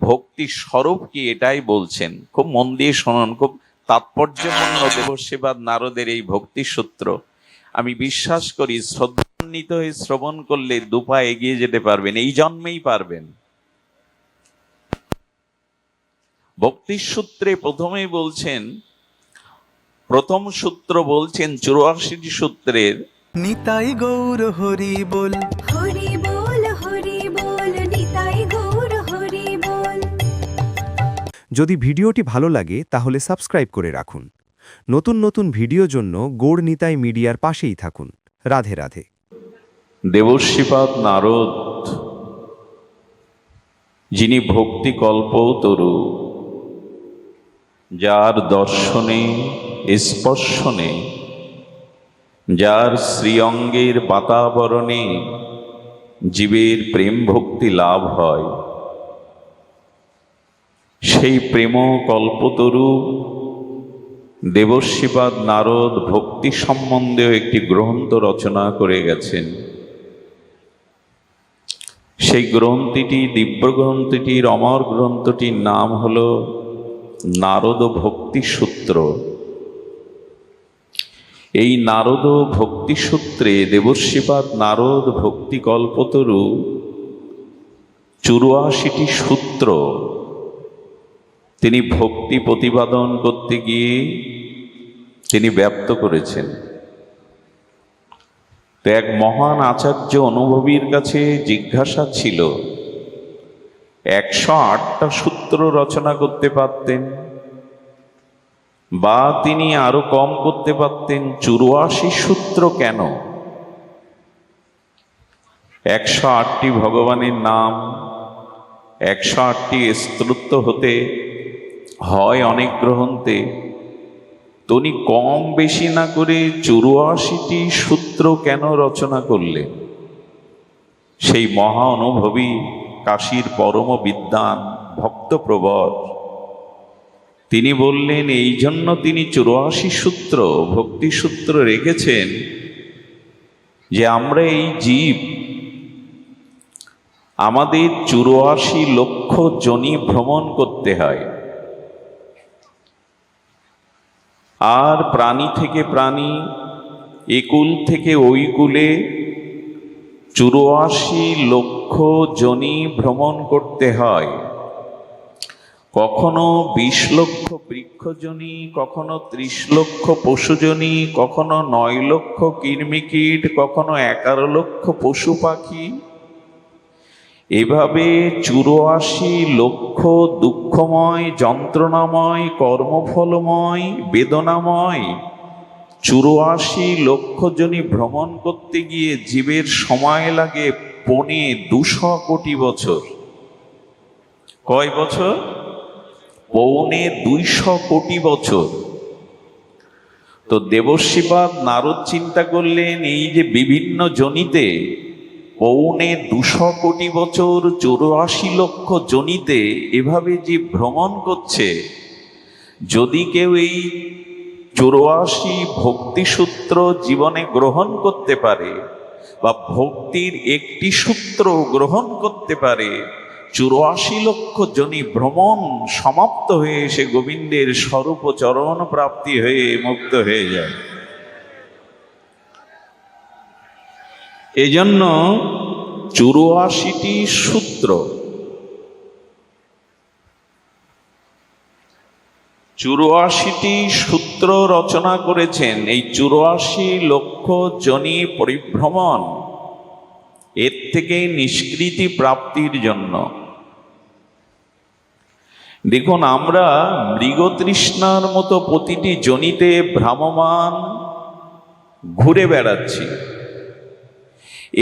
ভক্তি স্বরূপ কি এটাই বলছেন। খুব মন দিয়ে শুনুন, খুব তাৎপর্যপূর্ণ দেবশ্রীপাদ নারদের এই ভক্তি সূত্র। আমি বিশ্বাস করি শ্রদ্ধান্বিত হয়ে শ্রবণ করলে দুপা এগিয়ে যেতে পারবেন, এই জন্মেই পারবেন। ভক্তির সূত্রে প্রথমেই বলছেন, প্রথম সূত্র বলছেন 84টি সূত্রের, নিতাই গৌর হরি বল, হরি বল, হরি বল, নিতাই গৌর হরি বল। যদি ভিডিওটি ভালো লাগে তাহলে সাবস্ক্রাইব করে রাখুন। নতুন নতুন ভিডিওর জন্য গৌর নিতাই মিডিয়ার পাশেই থাকুন। রাধে রাধে। দেবশ্রীপাদ নারদ যিনি ভক্তি কল্পতরু, যার দর্শনে স্পর্শনে, যার শ্রীঅঙ্গের বাতাবরণে জীবের প্রেম ভক্তি লাভ হয়, সেই প্রেম কল্পতরু দেবশ্রীপাদ নারদ ভক্তি সম্বন্ধেও একটি গ্রন্থ রচনা করে গেছেন। সেই গ্রন্থটি, দিব্য গ্রন্থটির, অমর গ্রন্থটির নাম হল নারদ ভক্তি সূত্র। এই নারদ ভক্তি সূত্রে দেবশ্রীপাদ নারদ ভক্তি কল্পতরু 84টি সূত্র তিনি ভক্তি প্রতিপাদন করতে গিয়ে তিনি ব্যক্ত করেছেন। তো এক মহান আচার্য অনুভবীর কাছে জিজ্ঞাসা ছিল, 108টা সূত্র রচনা করতে পারতেন, বা তিনি আরো কম করতে পারতেন, 84 সূত্র কেন? 108টি ভগবানের নাম, 108টি স্তোত্র হতে হয় অনেক গ্রন্থে, তিনি কম বেশি না করে 84টি সূত্র কেন রচনা করলেন? সেই মহা অনুভবী কাশীর পরম বিদ্বান ভক্তপ্রবর তিনি বললেন, এই জন্য তিনি 84 সূত্র ভক্তি সূত্র রেখেছেন যে আমরা এই জীব, আমাদের 84 লক্ষ যোনি ভ্রমণ করতে হয়, আর প্রাণী থেকে প্রাণী, একুল থেকে ওই কুলে 84 লক্ষ যোনি ভ্রমণ করতে হয়। কখনো 20 লক্ষ বৃক্ষজনী, কখনো 30 লক্ষ পশুজনী, কখনো 9 লক্ষ কীর্মিকীট, কখনো 11 লক্ষ পশু পাখি। এভাবে 84 লক্ষ দুঃখময়, যন্ত্রণাময়, কর্মফলময়, বেদনাময় 84 লক্ষ জনই ভ্রমণ করতে গিয়ে জীবের সময় লাগে 2.25 কোটি বছর। কয় বছর? 2.25 কোটি বছর। তো দেবশ্রীপাদ নারদ চিন্তা করলেন, এই যে বিভিন্ন জনিতে 2.25 কোটি বছর, 84 লক্ষ জনিতে এভাবে যে ভ্রমণ করছে, যদি কেউ এই 84 ভক্তি সূত্র জীবনে গ্রহণ করতে পারে, বা ভক্তির একটি সূত্র গ্রহণ করতে পারে, 84 লক্ষ জনি ভ্রমণ সমাপ্ত হয়ে এসে গোবিন্দের স্বরূপ চরণ প্রাপ্তি হয়ে মুক্ত হয়ে যায়। এজন্য 84টি সূত্র, 84টি সূত্র রচনা করেছেন এই 84 লক্ষ জনি পরিভ্রমণ, এর থেকে নিষ্কৃতি প্রাপ্তির জন্য। দেখুন, আমরা মৃগতৃষ্ণার মতো প্রতিটি জনিতে ভ্রাম্যমান ঘুরে বেড়াচ্ছি।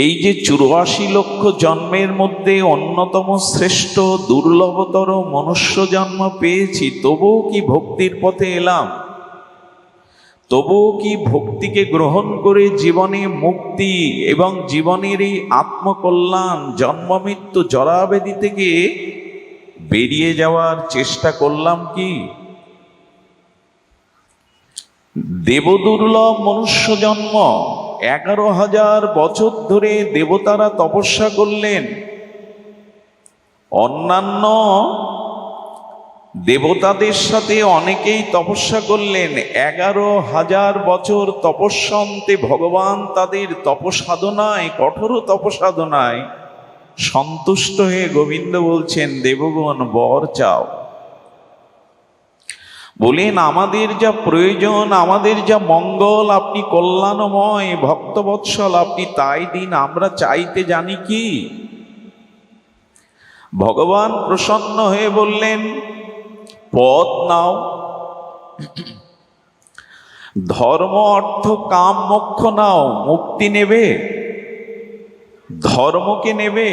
এই যে 84 লক্ষ জন্মের মধ্যে অন্যতম শ্রেষ্ঠ দুর্লভতর মনুষ্য জন্ম পেয়েছি, তবুও কি ভক্তির পথে এলাম? তবুও কি ভক্তিকে গ্রহণ করে জীবনে মুক্তি এবং জীবনের এই আত্মকল্যাণ, জন্মমৃত্যু জরাবেদি থেকে বেরিয়ে যাওয়ার চেষ্টা করলাম কি? দেবদুর্লভ মনুষ্য জন্ম, 11,000 বছর ধরে দেবতারা তপস্যা করলেন। অন্যান্য দেবতাদের সাথে অনেকেই তপস্যা করলেন। 11,000 বছর তপস্যান্তে ভগবান তাদের তপসাধনায়, কঠোর তপসাধনায় সন্তুষ্ট হয়ে গোবিন্দ বলছেন, দেবগণ বর চাও। বলেন আমাদের যা প্রয়োজন, আমাদের যা মঙ্গল, আপনি কল্যাণময় ভক্তবৎসল, আপনি তাই দিন, আমরা চাইতে জানি কি। ভগবান প্রসন্ন হয়ে বললেন, পদ নাও। ধর্ম অর্থ কাম মোক্ষ নাও, মুক্তি নেবে, ধর্মকে নেবে,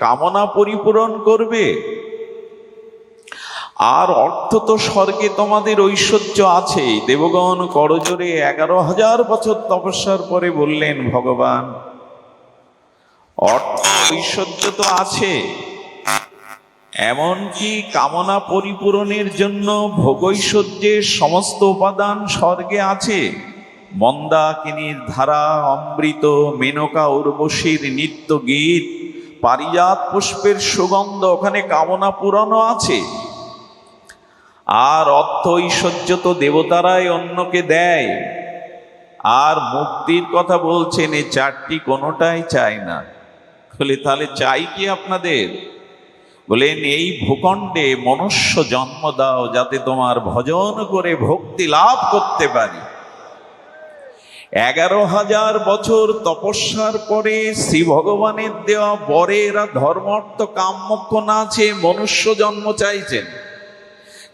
কামনা পরিপূরণ করবে। আর অর্থ তো স্বর্গে তোমাদের ঐশ্বর্য আছে। দেবগণ করজোরে 11,000 বছর তপস্যার পরে বললেন, ভগবান অর্থ ঐশ্বর্য তো আছে, এমনকি কামনা পরিপূরণের জন্য ভোগৈশ্বর্যের সমস্ত উপাদান স্বর্গে আছে। মন্দাকিনীর ধারা, অমৃত, মেনকা উর্বশীর নিত্য গীত, পারিজাত পুষ্পের সুগন্ধ, ওখানে কামনা পূরণও আছে। আর অর্থ ঐশ্বর্য তো দেবতারাই অন্যকে দেয়। আর মুক্তির কথা বলছেন, এই চারটি কোনোটাই চাই না। বলে তাহলে চাই কি আপনাদের? বলেন এই ভূখণ্ডে মনুষ্য জন্ম দাও, যাতে তোমার ভজন করে ভক্তি লাভ করতে পারি। 11,000 বছর তপস্যার পরে শ্রী ভগবানের দেওয়া বরে এরা ধর্ম অর্থ কাম মোক্ষ না চেয়ে মনুষ্য জন্ম চাইছেন।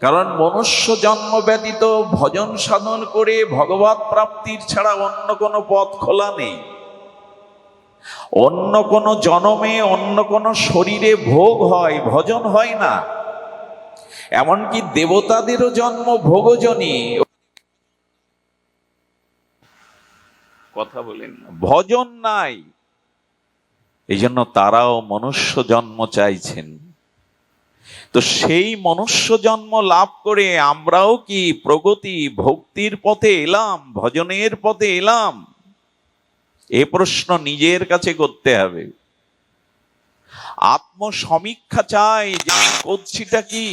কারণ মনুষ্য জন্ম ব্যতীত ভজন সাধন করে ভগবৎ প্রাপ্তির ছাড়া অন্য কোনো পথ খোলা নেই। অন্য কোনো জনমে, অন্য কোনো শরীরে ভোগ হয়, ভজন হয় না। এমনকি দেবতাদেরও জন্ম ভোগজনই, কথা বলেন না, ভজন নাই। এই জন্য তারাও মনুষ্য জন্ম চাইছেন। তো সেই মনুষ্য জন্ম লাভ করে আমরাও কি প্রগতি ভক্তির পথে এলাম, ভজনের পথে এলাম? এ প্রশ্ন নিজের কাছে করতে হবে। আত্মসমীক্ষা চাই যে আমি করছিটা কি।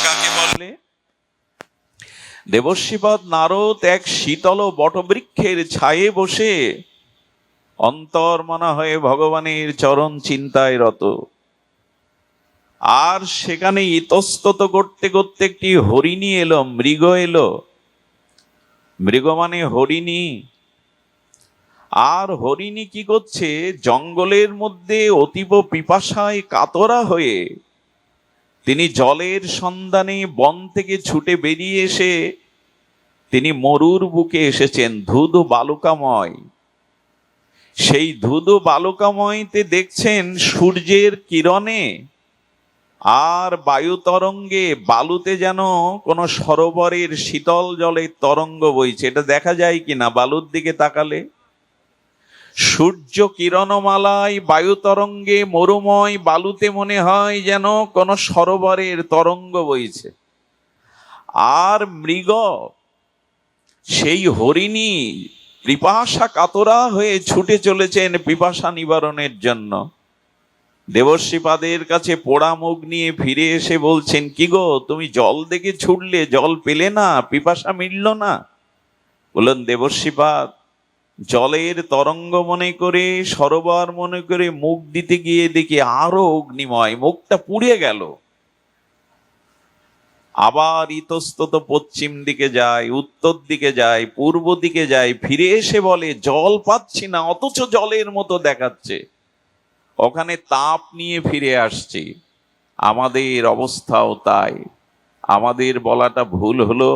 কাকে বলে? দেবর্ষিপদ নারদ এক শীতল বটবৃক্ষের ছায়ে বসে অন্তর্মনা হয়ে ভগবানের চরণ চিন্তায় রত। আর সেখানে ইতস্তত করতে করতে একটি হরিণী এলো, মৃগ এলো। মৃগ মানে হরিণী। আর হরিণী কি করছে? জঙ্গলের মধ্যে অতীব পিপাসায় কাতরা হয়ে তিনি জলের সন্ধানে বন থেকে ছুটে বেরিয়ে এসে তিনি মরুর বুকে এসেছেন, ধুধু বালুকাময়। সেই ধুধু বালুকাময়তে দেখছেন সূর্যের কিরণে আর বায়ু তরঙ্গে বালুতে যেন কোন সরোবরের শীতল জলের তরঙ্গ বইছে। এটা দেখা যায় কিনা বালুর দিকে তাকালে? সূর্য কিরণমালায় বায়ু তরঙ্গে মরুময় বালুতে মনে হয় যেন কোন সরোবরের তরঙ্গ বইছে। আর মৃগ, সেই হরিণী পিপাসা কাতরা হয়ে ছুটে চলেছেন পিপাসা নিবারণের জন্য। দেবর্ষিপাদের কাছে পোড়া মুখ নিয়ে ফিরে এসে বলছেন, কি গো তুমি জল দেখে ছুটলে, জল পেলে না, পিপাসা মিটল না? বললেন, দেবর্ষিপাদ জলের তরঙ্গ মনে করে, সরোবর মনে করে মুখ দিতে গিয়ে দেখি আরো অগ্নিময়, মুখটা পুড়ে গেল। আবার ইতস্তত পশ্চিম দিকে যায়, উত্তর দিকে যায়, পূর্ব দিকে যায়, ফিরে এসে বলে জল পাচ্ছি না, অথচ জলের মতো দেখাচ্ছে। ওখানে তাপ নিয়ে ফিরে আসছি। আমাদের অবস্থাও তাই। আমাদের বলাটা ভুল হলো।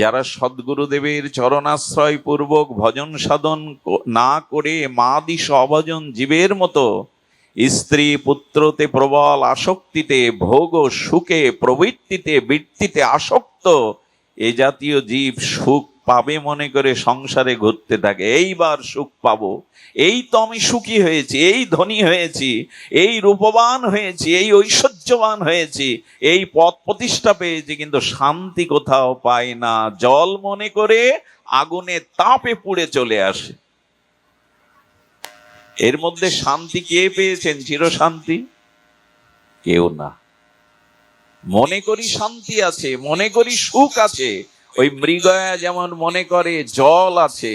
যারা সদ্গুরুদেবের চরণাশ্রয় পূর্বক ভজন সাধন না করে মাদিশ অভজন জীবের মতো স্ত্রী পুত্রতে প্রবল আসক্তিতে, ভোগ ও সুখে প্রবৃত্তিতে বৃত্তিতে আসক্ত এ জাতীয় জীব সুখ পাবে মনে করে সংসারে ঘুরতে থাকে। এইবার সুখ পাবো, এই তো আমি সুখী হয়েছি, এই ধনী হয়েছি, এই রূপবান হয়েছি, এই ঐশ্বর্যবান হয়েছি, এই পদ প্রতিষ্ঠা পেয়েছি, কিন্তু শান্তি কোথাও পাই না। জল মনে করে আগুনে তাপে পুড়ে চলে আসে। এর মধ্যে শান্তি কে পেয়েছেন? চিরশান্তি? কেউ না। মনে করি শান্তি আছে, মনে করি সুখ আছে। ওই মৃগয়া যেমন মনে করে জল আছে,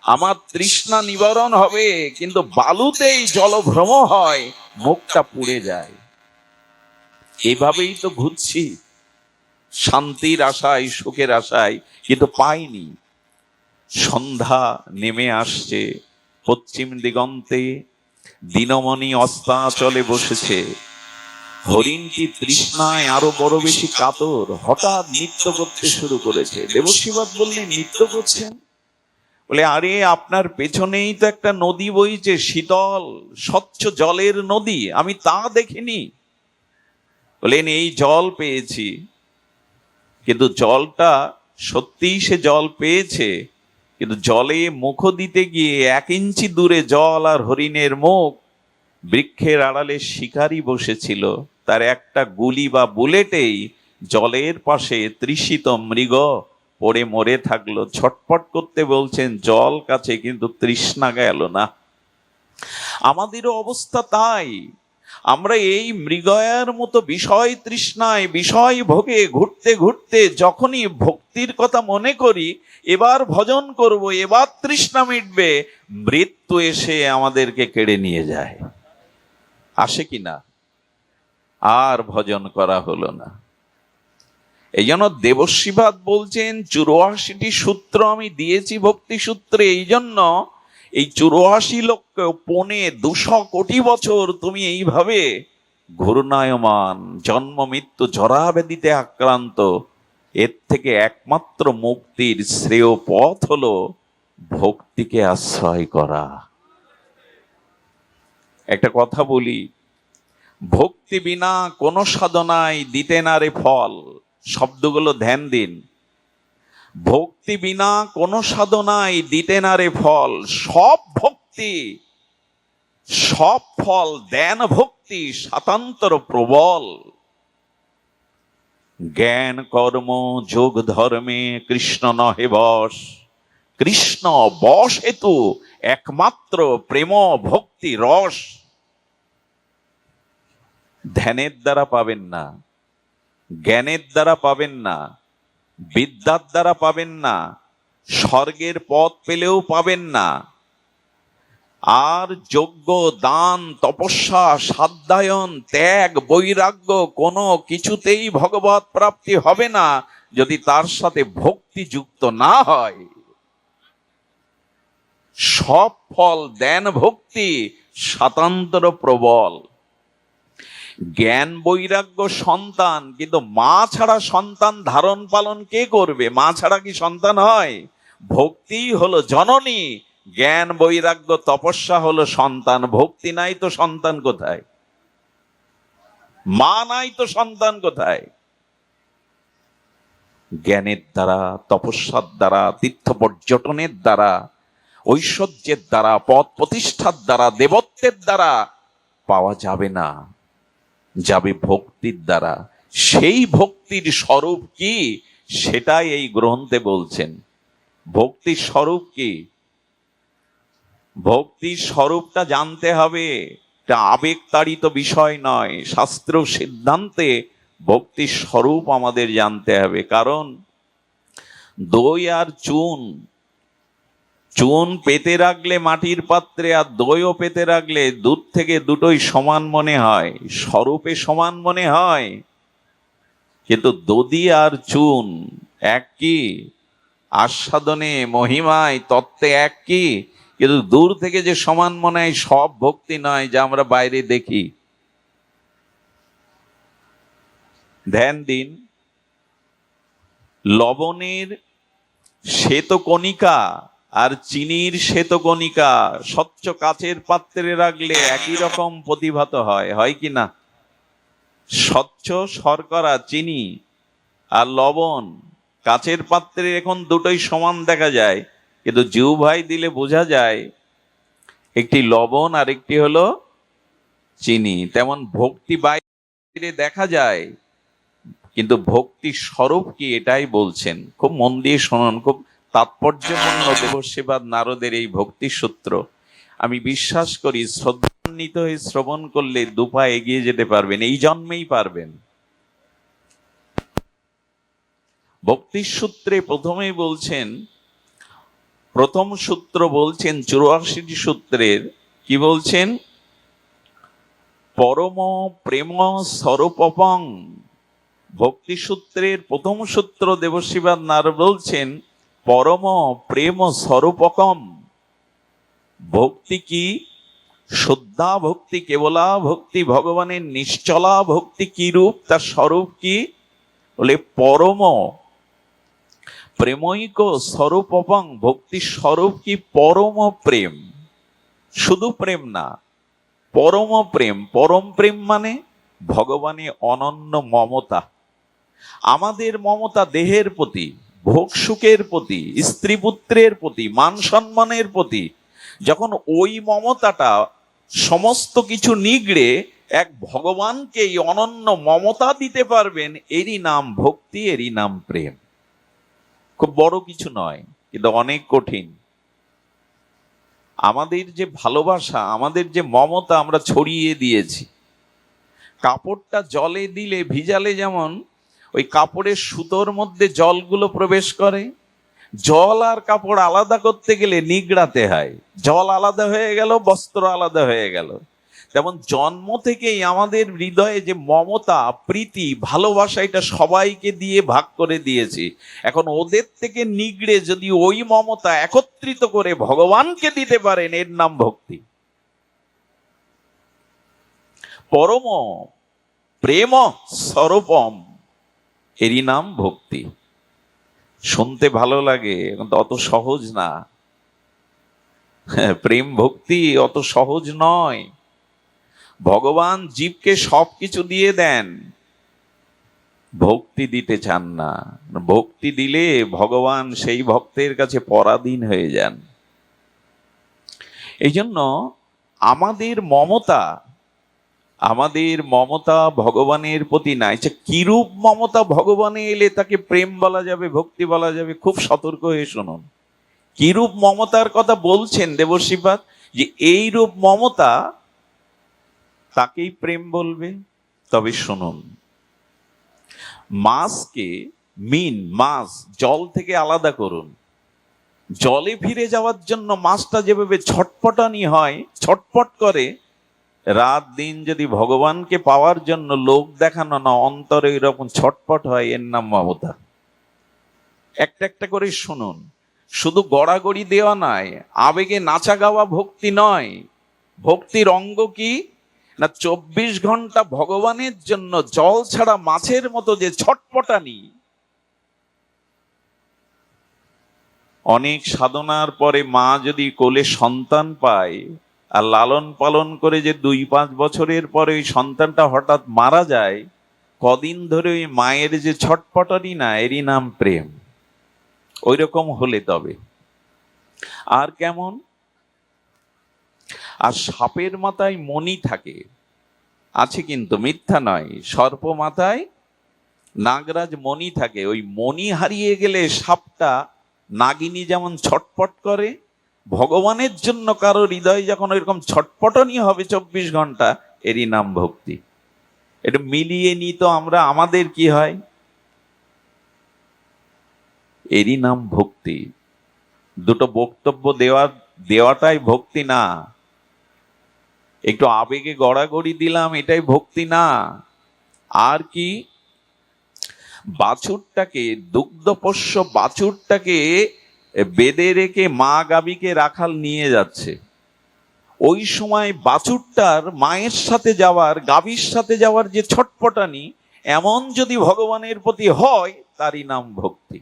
আমার তৃষ্ণা নিবারণ হবে, কিন্তু বালুতেই জলভ্রম হয়, মুখটা পুড়ে যায়। এভাবেই তো ঘুরছি শান্তির আশায়, সুখের আশায়, কিন্তু পাইনি। সন্ধ্যা নেমে আসছে, পশ্চিম দিগন্তে দিনমণি অস্তাচলে বসেছে। হরিণটি তৃষ্ণায় আরো বড় বেশি কাতর, হঠাৎ নৃত্য করতে শুরু করেছে। দেবশিবাদ বললেন, নৃত্য করছেন? বলে, আরে আপনার পেছনেই তো একটা নদী বইছে, শীতল স্বচ্ছ জলের নদী, আমি তা দেখিনি। বলেন, এই জল পেয়েছি, কিন্তু জলটা সত্যিই সে জল পেয়েছে, কিন্তু জলে মুখ দিতে গিয়ে 1 ইঞ্চি দূরে জল আর হরিণের মুখ। বৃক্ষের আড়ালে শিকারী বসেছিল, তার একটা গুলি বা বুলেটেই জলের পাশে তৃষিত মৃগ পড়ে মরে থাকলো। ছটপট করতে বলছেন, জল কাছে কিন্তু তৃষ্ণা গেল না। আমাদেরও অবস্থা তাই। আমরা এই মৃগয়ার মতো বিষয় তৃষ্ণায়, বিষয় ভোগে ঘুরতে ঘুরতে যখনই ভক্তির কথা মনে করি, এবার ভজন করব, এবার তৃষ্ণা মিটবে, মৃত্যু এসে আমাদেরকে কেড়ে নিয়ে যায়। আসে কিনা? আর ভজন করা হলো না। এই জন্য দেবশিবাদ বলছেন, 84টি সূত্র আমি দিয়েছি ভক্তি সূত্রে। এই জন্য এই 84 লক্ষ 2.25 কোটি বছর তুমি এইভাবে ঘূর্ণায়মান, জন্ম মৃত্যু জরাব্যাধিতে আক্রান্ত। এর থেকে একমাত্র মুক্তির শ্রেয় পথ হলো ভক্তিকে আশ্রয় করা। একটা কথা বলি, ভক্তি বিনা কোনো সাধনায় দিতে না রে ফল। শব্দগুলো ধ্যান দিন। ভক্তি বিনা কোনো সাধনায় দিতে না রে ফল। সব ভক্তি, সব ফল দেন ভক্তি স্বাতন্ত্র প্রবল। জ্ঞান কর্ম যোগ ধর্মে কৃষ্ণ নহে বশ। কৃষ্ণ বশ হেতু একমাত্র প্রেম ভক্তি রস। ধ্যানের দ্বারা পাবেন না, জ্ঞানের দ্বারা পাবেন না, বিদ্যার দ্বারা পাবেন না, স্বর্গের পথ পেলেও পাবেন না। আর যজ্ঞ, দান, তপস্যা, সাধ্যায়ন, ত্যাগ, বৈরাগ্য কোনো কিছুতেই ভগবৎ প্রাপ্তি হবে না যদি তার সাথে ভক্তি যুক্ত না হয়। সব ফল দেন ভক্তি স্বাতন্ত্র প্রবল। জ্ঞান বৈরাগ্য সন্তান, কিন্তু মা ছাড়া সন্তান ধারণ পালন কে করবে? মা ছাড়া কি সন্তান হয়? ভক্তি হলো জননী, জ্ঞান বৈরাগ্য তপস্যা হলো সন্তান। ভক্তি নাই তো সন্তান কোথায়? মা নাই তো সন্তান কোথায়? জ্ঞানের দ্বারা, তপস্যার দ্বারা, তীর্থ পর্যটনের দ্বারা, ঐশ্বর্যের দ্বারা, পদ প্রতিষ্ঠার দ্বারা, দেবত্বের দ্বারা পাওয়া যাবে না, যাবে ভক্তির দ্বারা। সেই ভক্তির স্বরূপ কি সেটাই এই গ্রন্থে বলছেন। ভক্তির স্বরূপ কি? ভক্তির স্বরূপটা জানতে হবে। এটা আবেগতাড়িত বিষয় নয়, শাস্ত্র সিদ্ধান্তে ভক্তির স্বরূপ আমাদের জানতে হবে। কারণ দই আর চুন, চুন পেতে রাখলে মাটির পাত্রে আর দইও পেতে রাখলে দূর থেকে দুটোই সমান মনে হয়, স্বরূপে সমান মনে হয়, কিন্তু দধি আর চুন এক কি? আস্বাদনে, মহিমায়, তত্ত্বে এক কি, কিন্তু দূর থেকে যে সমান মনে হয় সব ভক্তি নয় যা আমরা বাইরে দেখি। ধ্যান দিন, লবণের শ্বেতকণিকা আর চিনির শ্বেতকণিকা স্বচ্ছ কাচের পাত্রে রাখলে একই রকম প্রতিভাত হয়, হয় কি না? স্বচ্ছ শর্করা, চিনি আর লবণ কাচের পাত্রে এখন দুটোই সমান দেখা যায়, কিন্তু জিহ্বায় দিলে বোঝা যায় একটি লবণ আর একটি হলো চিনি। তেমন ভক্তি বাইরে দেখা যায়, কিন্তু ভক্তি স্বরূপ কি এটাই বলছেন। খুব মন দিয়ে শুনুন, খুব তাৎপর্যপূর্ণ দেবশিবাদ নারদের এই ভক্তি সূত্র। আমি বিশ্বাস করি শ্রদ্ধান্বিত হয়ে শ্রবণ করলে দুপা এগিয়ে যেতে পারবেন, এই জন্মেই পারবেন। ভক্তির সূত্রে প্রথমেই বলছেন, প্রথম সূত্র বলছেন 84টি সূত্রের, কি বলছেন? পরম প্রেম স্বরূপং। ভক্তি সূত্রের প্রথম সূত্র দেবশ্রীবাদ নার বলছেন পরম প্রেম স্বরূপকম। ভক্তি কি? শুদ্ধা ভক্তি, কেবলা ভক্তি, ভগবানের নিশ্চলা ভক্তি কি রূপ, তার স্বরূপ কি? বলে পরম প্রেমৈক স্বরূপং। ভক্তির স্বরূপ কি? পরম প্রেম। শুধু প্রেম না, পরম প্রেম। পরম প্রেম মানে ভগবানের অনন্য মমতা। আমাদের মমতা দেহের প্রতি, ভোগ সুখের প্রতি, স্ত্রী পুত্রের প্রতি, মান সম্মানের প্রতি। যখন ওই মমতাটা সমস্ত কিছু নিগড়ে এক ভগবানকে এই অনন্য মমতা দিতে পারবেন, এরই নাম ভক্তি, এরই নাম প্রেম। খুব বড় কিছু নয়, কিন্তু অনেক কঠিন। আমাদের যে ভালোবাসা, আমাদের যে মমতা আমরা ছড়িয়ে দিয়েছি। কাপড়টা জলে দিলে, ভিজালে যেমন ওই কাপড়ের সুতোর মধ্যে জলগুলো প্রবেশ করে, জল আর কাপড় আলাদা করতে গেলে নিগড়াতে হয়। জল আলাদা হয়ে গেল, বস্ত্র আলাদা হয়ে গেল। তেমন জন্ম থেকেই আমাদের হৃদয়ে যে মমতা, প্রীতি, ভালোবাসা, এটা সবাইকে দিয়ে ভাগ করে দিয়েছি। এখন ওদের থেকে নিগড়ে যদি ওই মমতা একত্রিত করে ভগবানকে দিতে পারেন, এর নাম ভক্তি। পরম প্রেম স্বরূপম, এরই নাম ভক্তি। শুনতে ভালো লাগে, কিন্তু অত সহজ না। প্রেম ভক্তি অত সহজ নয়। ভগবান জীবকে সবকিছু দিয়ে দেন, ভক্তি দিতে চান না। ভক্তি দিলে ভগবান সেই ভক্তের কাছে পরাধীন হয়ে যান। এই জন্য আমাদের মমতা ভগবানের প্রতি নাই। কিরূপ মমতা ভগবানে এলে তাকে প্রেম বলা যাবে, ভক্তি বলা যাবে? খুব সতর্ক হয়ে শুনুন। কিরূপ মমতার কথা বলছেন দেবশ্রীপাদ, যে এই রূপ মমতা তাকেই প্রেম বলবে। তবে শুনুন, মাছকে, মাছ জল থেকে আলাদা করুন। জলে ফিরে যাওয়ার জন্য মাছটা যেভাবে ছটপটানি হয়, ছটপট করে, রাত দিন যদি ভগবানকে পাওয়ার জন্য লোক দেখানো না, অন্তরে এরকম ছটপট হয়, এর নাম মমতা। একটা একটা করে শুনুন। শুধু গড়াগড়ি দেওয়া নয়, আবেগে নাচা গাওয়া ভক্তি নয়। ভক্তির অঙ্গ কি না, 24 ঘন্টা ভগবানের জন্য জল ছাড়া মাছের মতো যে ছটপটানি। অনেক সাধনার পরে মা যদি কোলে সন্তান পায় আর লালন পালন করে যে 2-5 বছরের পরে ওই সন্তানটা হঠাৎ মারা যায়, কদিন ধরে ওই মায়ের যে ছটপটানি না, এরই নাম প্রেম। ওই রকম হলে তবে। আর কেমন? আর সাপের মাথায় মণি থাকে, আছে কিন্তু মিথ্যা নয়। সর্প মাথায় নাগরাজ মণি থাকে। ওই মণি হারিয়ে গেলে সাপটা, নাগিনী যেমন ছটপট করে, ভগবানের জন্য কারো হৃদয় যখন এরকম ছটপটানি হবে 24 ঘন্টা, এরই নাম ভক্তি। এটা মিলিয়ে নি তো আমরা, আমাদের কি হয়? এরই নাম ভক্তি। দুটো বক্তব্য দেওয়াটাই ভক্তি না। একটু আবেগে গড়াগড়ি দিলাম, এটাই ভক্তি না। আর কি? বাছুরটাকে, দুগ্ধপোষ্য বাছুরটাকে বেঁধে রেখে মা গাভীকে রাখাল নিয়ে যাচ্ছে। ওই সময় বাছুরটার মায়ের সাথে যাওয়ার, গাভীর সাথে যাওয়ার যে ছটপটানি, এমন যদি ভগবানের প্রতি হয়, তারই নাম ভক্তি।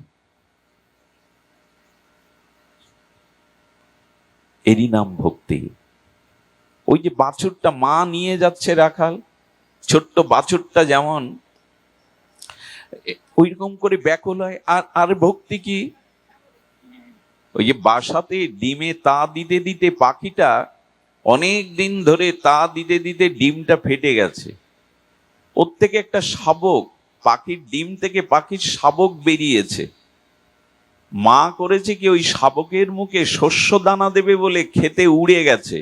এরই নাম ভক্তি। ওই যে বাছুরটা মা নিয়ে যাচ্ছে রাখাল, ছোট্ট বাছুরটা যেমন ওইরকম করে ব্যাকুল হয়। আর ভক্তি কি? ওই যে বাসাতে ডিমে তা দিতে দিতে পাখিটা অনেক দিন ধরে তা দিতে দিতে ডিমটা ফেটে গেছে। ওর থেকে একটা শাবক, পাখির ডিম থেকে পাখির শাবক বেরিয়েছে। মা করেছে কি, ওই শাবকের মুখে শস্য দানা দেবে বলে খেতে উড়ে গেছে।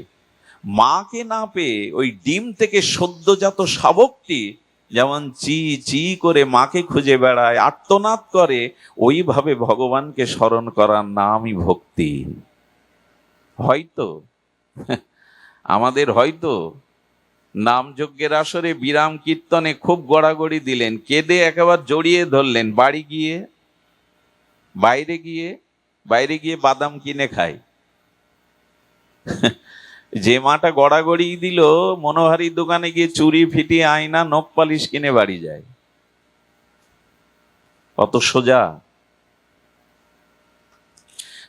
মাকে না পেয়ে ওই ডিম থেকে সদ্যজাত শাবকটি যেমন চি চি করে মাকে খুঁজে বেড়ায়, আর্তনাদ করে, ওইভাবে ভগবানকে স্মরণ করার নামই ভক্তি। হয়তো আমাদের হয়তো নাম যজ্ঞের আসরে বিরাম কীর্তনে খুব গড়াগড়ি দিলেন, কেঁদে একেবারে জড়িয়ে ধরলেন, বাড়ি গিয়ে বাইরে গিয়ে বাদাম কিনে খায়। যে মাটা গড়াগড়ি দিল, মনোহারি দোকানে গিয়ে চুরি ফিটি আয়না নখ পালিশ কিনে বাড়ি যায়। অত সোজা?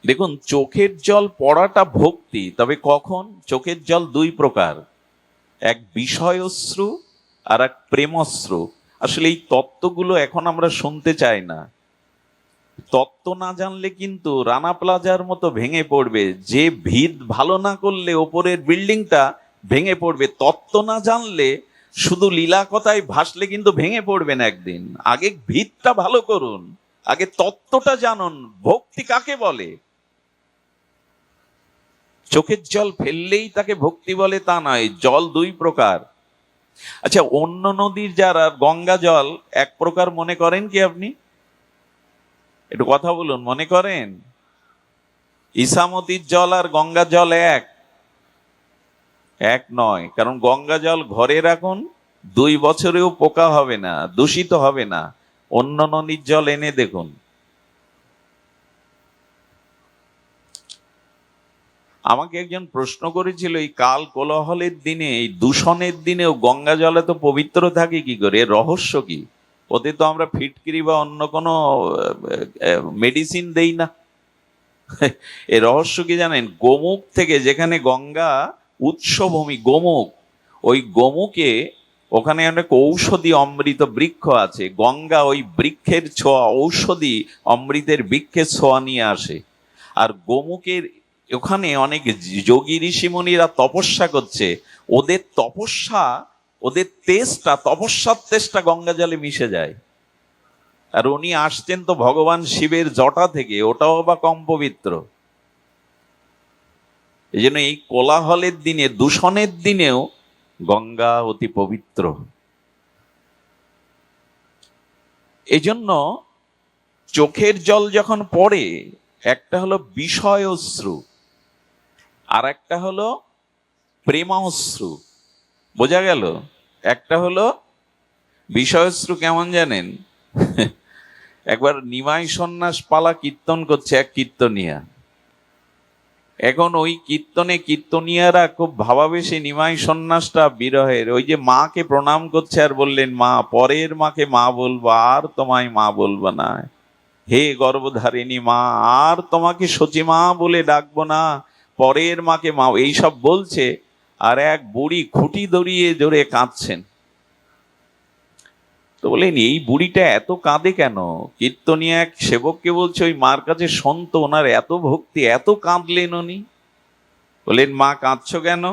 দেখুন, চোখের জল পড়াটা ভক্তি, তবে কখন? চোখের জল দুই প্রকার, এক বিষয়শ্রু আর এক প্রেমশ্রু। আসলে এই তত্ত্বগুলো এখন আমরা শুনতে চাই না। তত্ত্ব না জানলে কিন্তু রানা প্লাজার মতো ভেঙে পড়বে, যে ভিত ভালো না করলে ওপরের বিল্ডিংটা ভেঙে পড়বে। তত্ত্ব না জানলে শুধু লীলা কথায় ভাসলে কিন্তু ভেঙে পড়বেন একদিন। আগে ভিতটা ভালো করুন, আগে তত্ত্বটা জানুন, ভক্তি কাকে বলে। চোখের জল ফেললেই তাকে ভক্তি বলে তা নয়, জল দুই প্রকার। আচ্ছা, অন্য নদীর যারা গঙ্গা জল এক প্রকার মনে করেন কি আপনি? একটু কথা বলুন, মনে করেন? ইসামতির জল আর গঙ্গা জল এক নয়। কারণ গঙ্গা জল ঘরে রাখুন, 2 বছরেও পোকা হবে না, দূষিত হবে না। অন্য নদীর জল এনে দেখুন। আমাকে একজন প্রশ্ন করেছিল, এই কাল কোলাহলের দিনে, এই দূষণের দিনেও গঙ্গা জল এত পবিত্র থাকে কি করে, এর রহস্য কি? ওতে তো আমরা ফিটকিরি বা অন্য কোনো মেডিসিন দেই না। এর রহস্য কি জানেন? গোমুখ থেকে, যেখানে গঙ্গা উৎসভূমি গোমুখ, ওই গোমুখে ওখানে অনেক ঔষধি অমৃত বৃক্ষ আছে। গঙ্গা ওই বৃক্ষের ছোঁয়া, ঔষধি অমৃতের বৃক্ষের ছোঁয়া নিয়ে আসে। আর গোমুখের ওখানে অনেক যোগী ঋষিমুনিরা তপস্যা করছে, ওদের তপস্যা, ওদের তেজটা, তপস্যার তেজটা গঙ্গা জলে মিশে যায়। আর উনি আসছেন তো ভগবান শিবের জটা থেকে, ওটাও বা কম পবিত্র। এই জন্য এই কোলাহলের দিনে, দূষণের দিনেও গঙ্গা অতি পবিত্র। এই জন্য চোখের জল যখন পড়ে, একটা হলো বিষয়শ্রু আর একটা হলো প্রেমাশ্রু। বোঝা গেল? একটা হলো বিষয়শ্রু, কেমন জানেন? একবার নিমাই সন্ন্যাস পালা কীর্তন করছে এক কীর্তনিয়া। এখন ওই কীর্তনিয়ারা খুব ভাবাবেশে নিমাই সন্ন্যাসটা বিরহের, ওই যে মাকে প্রণাম করছে আর বললেন, মা, পরের মাকে মা বলবো, আর তোমায় মা বলবো না। হে গর্ভধারিণী মা, আর তোমাকে সচিমা বলে ডাকবো না, পরের মাকে মা, এইসব বলছে। আর এক বুড়ি খুঁটি দড়িয়ে জোরে কাঁদছেন। তো বলেন, এই বুড়িটা এত কাঁদে কেন? কীর্তনিয়া এক সেবককে বলছে, ওই মার কাছে সন্ত, ওনার এত ভক্তি, এত কাঁদলেন উনি। বলেন, মা কাঁদছো কেন?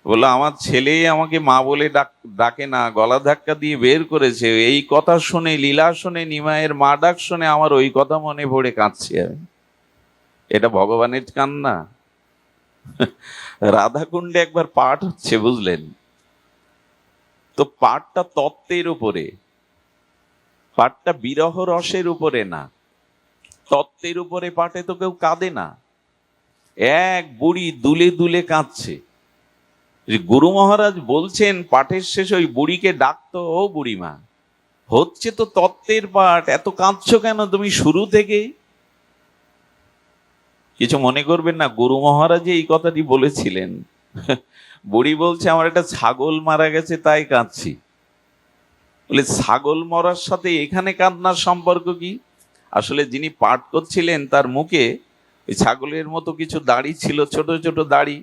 বললো, আমার ছেলে আমাকে মা বলে ডাকে না, গলা ধাক্কা দিয়ে বের করেছে। এই কথা শুনে, লীলা শুনে, নিমাইয়ের মা ডাক শুনে আমার ওই কথা মনে পড়ে কাঁদছি আমি। এটা ভগবানের কান্না? রাধাকুণ্ডে একবার পাঠ হচ্ছে, বুঝলেন তো? পাঠটা তত্ত্বের উপরে, পাঠটা বিরহ রসের উপরে না, তত্ত্বের উপরে পাঠে তো কেউ কাঁদে না। এক বুড়ি দুলে দুলে কাঁদছে। গুরু মহারাজ বলছেন পাঠের শেষে ওই বুড়িকে ডাকতো, ও বুড়িমা, হচ্ছে তো তত্ত্বের পাঠ, এত কাঁদছো কেন তুমি শুরু থেকে? কিছু মনে করবেন না, গুরু মহারাজ এই কথাটি বলেছিলেন। বুড়ি বলছে, আমার একটা ছাগল মারা গেছে তাই কাঁদছি। বলে, ছাগল মরার সাথে এখানে কান্নার সম্পর্ক কি? আসলে যিনি পাঠ করছিলেন তার মুখে ওই ছাগলের মতো কিছু দাড়ি ছিল, ছোট ছোট দাড়ি।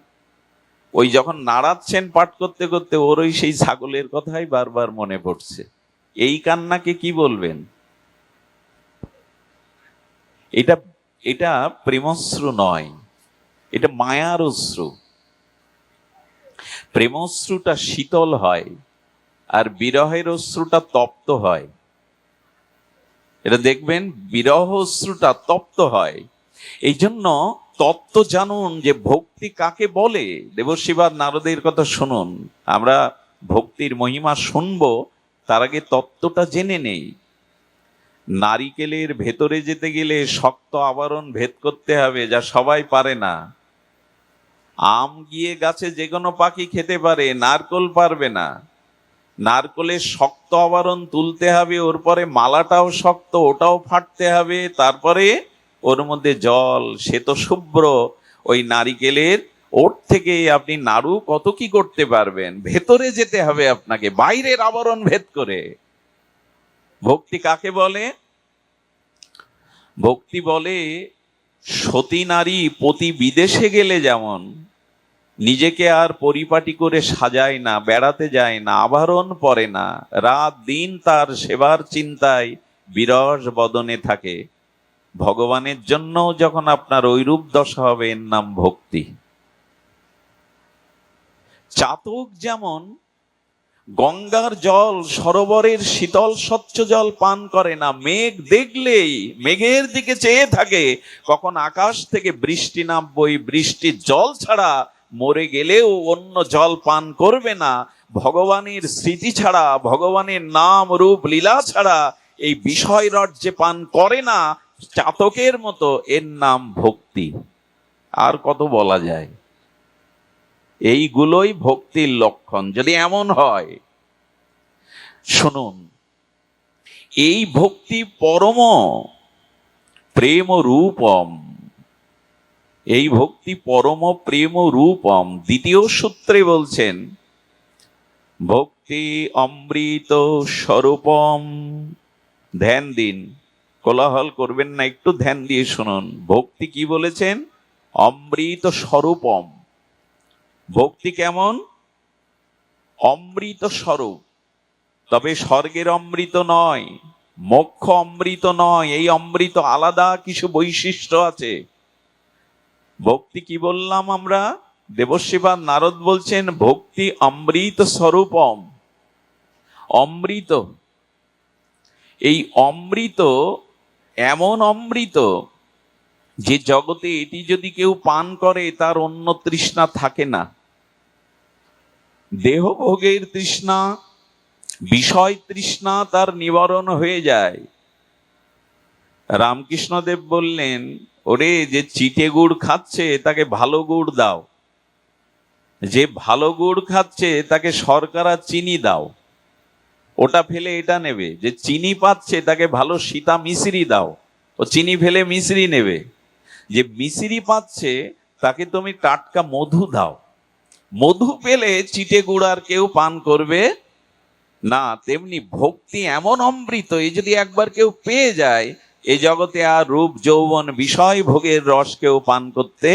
ওই যখন নাড়াচ্ছেন পাঠ করতে করতে, ওর ওই সেই ছাগলের কথাই বারবার মনে পড়ছে। এই কান্নাকে কি বলবেন? এটা এটা প্রেমশ্রু নয়, এটা মায়ার অশ্রু। প্রেমশ্রুটা শীতল হয় আর বিরহের অশ্রুটা তপ্ত হয়। এটা দেখবেন বিরহ অশ্রুটা তপ্ত হয়। এই জন্য তত্ত্ব জানুন যে ভক্তি কাকে বলে। দেবশিবাদ নারদের কথা শুনুন, আমরা ভক্তির মহিমা শুনবো, তার আগে তত্ত্বটা জেনে নেই। নারিকেলের ভেতরে যেতে গেলে শক্ত আবরণ ভেদ করতে হবে, যা সবাই পারে না। আম গিয়ে গাছে যে কোনো পাখি খেতে পারে, নারকোল পারবে না। নারকোলের শক্ত আবরণ তুলতে হবে, ওর পরে মালাটাও শক্ত, ওটাও ফাটতে হবে, তারপরে ওর মধ্যে জল, সে তো শুভ্র। ওই নারিকেলের ওর থেকে আপনি নাড়ু কত কি করতে পারবেন, ভেতরে যেতে হবে আপনাকে, বাইরের আবরণ ভেদ করে। ভক্তি কাকে বলে? ভক্তি বলে সতী নারী পতি বিদেশে গেলে যেমন নিজেকে আর পরিপাটি করে সাজায় না, বেড়াতে যায় না, আভরণ পরে না, রাত দিন তার সেবার চিন্তায় বিরস বদনে থাকে, ভগবানের জন্য যখন আপনার ঐরূপ দশা হবে, এর নাম ভক্তি। চাতক যেমন গঙ্গার জল, সরোবরের শীতল স্বচ্ছ জল পান করে না, মেঘ দেখলেই মেঘের দিকে চেয়ে থাকে কখন আকাশ থেকে বৃষ্টি নামবে, বৃষ্টির জল ছাড়া মরে গেলেও অন্য জল পান করবে না। ভগবানের স্মৃতি ছাড়া, ভগবানের নাম রূপ লীলা ছাড়া এই বিষয় রাজ্যে পান করে না, চাতকের মতো। এর নাম ভক্তি। আর কত বলা যায়? এইগুলোই ভক্তির লক্ষণ। যদি এমন হয়, শুনুন, এই ভক্তি পরম প্রেম রূপম, এই ভক্তি পরম প্রেম রূপম। দ্বিতীয় সূত্রে বলছেন ভক্তি অমৃত স্বরূপম। ধ্যান দিন, কোলাহল করবেন না, একটু ধ্যান দিয়ে শুনুন। ভক্তি কি বলেছেন? অমৃত স্বরূপম। ভক্তি কেমন? অমৃত স্বরূপ। তবে স্বর্গের অমৃত নয়, মোক্ষ অমৃত নয়, এই অমৃত আলাদা কিছু বৈশিষ্ট্য আছে। ভক্তি কি বললাম আমরা? দেবশিবাদ নারদ বলছেন ভক্তি অমৃত স্বরূপম। অমৃত, এই অমৃত এমন অমৃত যে জগতে এটি যদি কেউ পান করে তার অন্য তৃষ্ণা থাকে না। দেহভোগের তৃষ্ণা, বিষয় তৃষ্ণা তার নিবারণ হয়ে যায়। রামকৃষ্ণদেব বললেন, ওরে যে চিটে গুড় খাচ্ছে তাকে ভালো গুড় দাও, যে ভালো গুড় খাচ্ছে তাকে শর্করা চিনি দাও, ওটা ফেলে এটা নেবে। যে চিনি পাচ্ছে তাকে ভালো সীতা মিশ্রি দাও, ও চিনি ফেলে মিশ্রি নেবে। যে মিশ্রি পাচ্ছে তাকে তুমি টাটকা মধু দাও, মধু পেলে চিটে গুড় আর কেউ পান করবে না। তেমনি ভক্তি এমন অমৃত, এই যদি একবার কেউ পেয়ে যায়, এই জগতে আর রূপ যৌবন বিষয় ভোগের রস কেউ পান করতে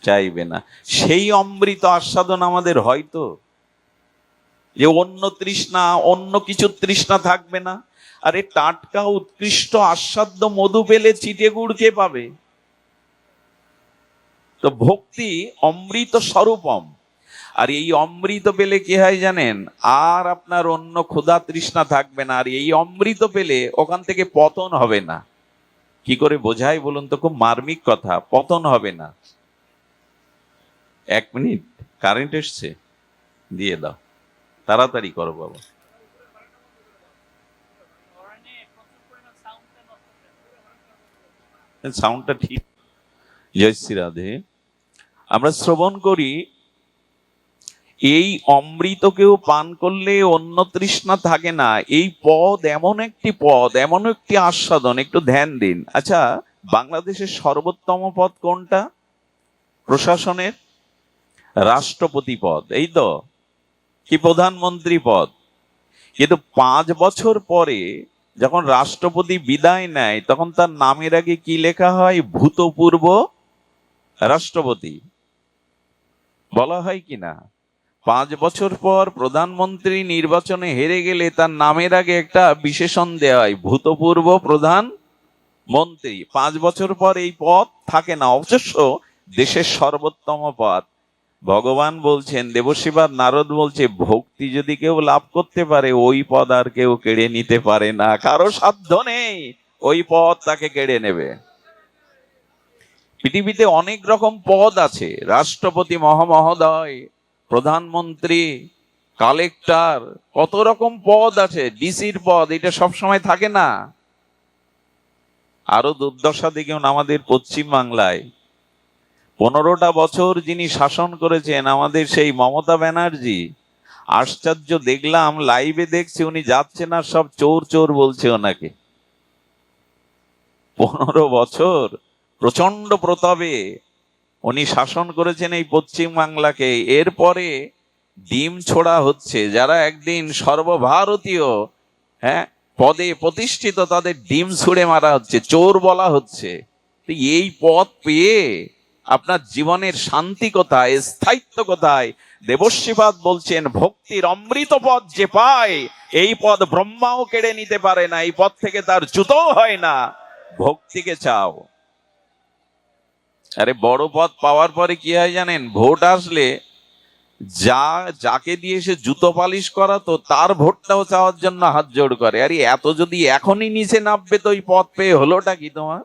চাইবে না। সেই অমৃত আস্বাদন আমাদের হয়তো, যে অন্য তৃষ্ণা, অন্য কিছু তৃষ্ণা থাকবে না। আরে টাটকা উৎকৃষ্ট আস্বাদ্য মধু পেলে চিটে গুড় কে পাবে? তো ভক্তি অমৃত স্বরূপম। আর এই অমৃত পেলে কি হয় জানেন? আর আপনার অন্য ক্ষুধা তৃষ্ণা থাকবে না। আর এই অমৃত পেলে ওখান থেকে পতন হবে না। কি করে বোঝাই বলুন তো? খুব মার্মিক কথা। পতন হবে না। 1 মিনিট, কারেন্ট এসছে, দিয়ে দাও, তাড়াতাড়ি করো বাবা। সাউন্ডটা ঠিক। জয় শ্রী রাধে। আমরা শ্রবণ করি এই অমৃতকেও পান করলে অন্য তৃষ্ণা থাকে না। এই পদ এমন একটি পদ, এমন একটি আস্বাদন। একটু ধ্যান দিন। আচ্ছা, বাংলাদেশের সর্বোত্তম পদ কোনটা? প্রশাসনের রাষ্ট্রপতি পদ, এই তো, কি প্রধানমন্ত্রী পদ। কিন্তু 5 বছর পরে যখন রাষ্ট্রপতি বিদায় নেয়, তখন তার নামের আগে কি লেখা হয়? ভূতপূর্ব রাষ্ট্রপতি বলা হয় কিনা? 5 বছর পর প্রধানমন্ত্রী নির্বাচনে হেরে গেলে তার নামের আগে একটা বিশেষণ দেওয়া হয়, ভূতপূর্ব প্রধানমন্ত্রী। 5 বছর পর এই পদ থাকে না। অবশ্য দেশের সর্বোত্তম পদ। ভগবান বলছেন, দেবশ্রীপাদ নারদ বলছে, ভক্তি যদি কেউ লাভ করতে পারে ওই পদ আর কেউ কেড়ে নিতে পারে না, কারো সাধ্য নেই ওই পদ তাকে কেড়ে নেবে। পৃথিবীতে অনেক রকম পদ আছে, রাষ্ট্রপতি মহামহোদয়, প্রধানমন্ত্রী, কালেক্টর, কত রকম পদ আছে, ডিসির পদ, এটা সব সময় থাকে না। আরো দুর্দশা দেখুন আমাদের পশ্চিম বাংলায় 15টা বছর যিনি শাসন করেছেন আমাদের সেই মমতা ব্যানার্জি, আশ্চর্য দেখলাম, লাইভে দেখছি উনি যাচ্ছেন আর সব চোর চোর বলছে ওনাকে। 15 বছর প্রচন্ড প্রতাপে উনি শাসন করেছেন এই পশ্চিম বাংলাকে। এরপরে ডিম ছোড়া হচ্ছে, যারা একদিন সর্বভারতীয় পদে প্রতিষ্ঠিত তাদের ডিম ছুঁড়ে মারা হচ্ছে, চোর বলা হচ্ছে। তো এই পদ পেয়ে আপনার জীবনের শান্তি কোথায়, স্থায়িত্ব কোথায়? দেবশ্রীপাদ বলছেন, ভক্তির অমৃত পদ যে পায় এই পদ ব্রহ্মাও কেড়ে নিতে পারে না, এই পদ থেকে তার চ্যুতও হয় না। ভক্তিকে চাও। আরে বড় পদ পাওয়ার পরে কি হয় জানেন? ভোট আসলে যাকে দিয়ে সে জুতো পালিশ করাতো তার ভোটটাও চাওয়ার জন্য হাত জোড় করে। আরে এত যদি এখনই নিচে নামবে তো ওই পদ পেয়ে হলোটা কি তোমার?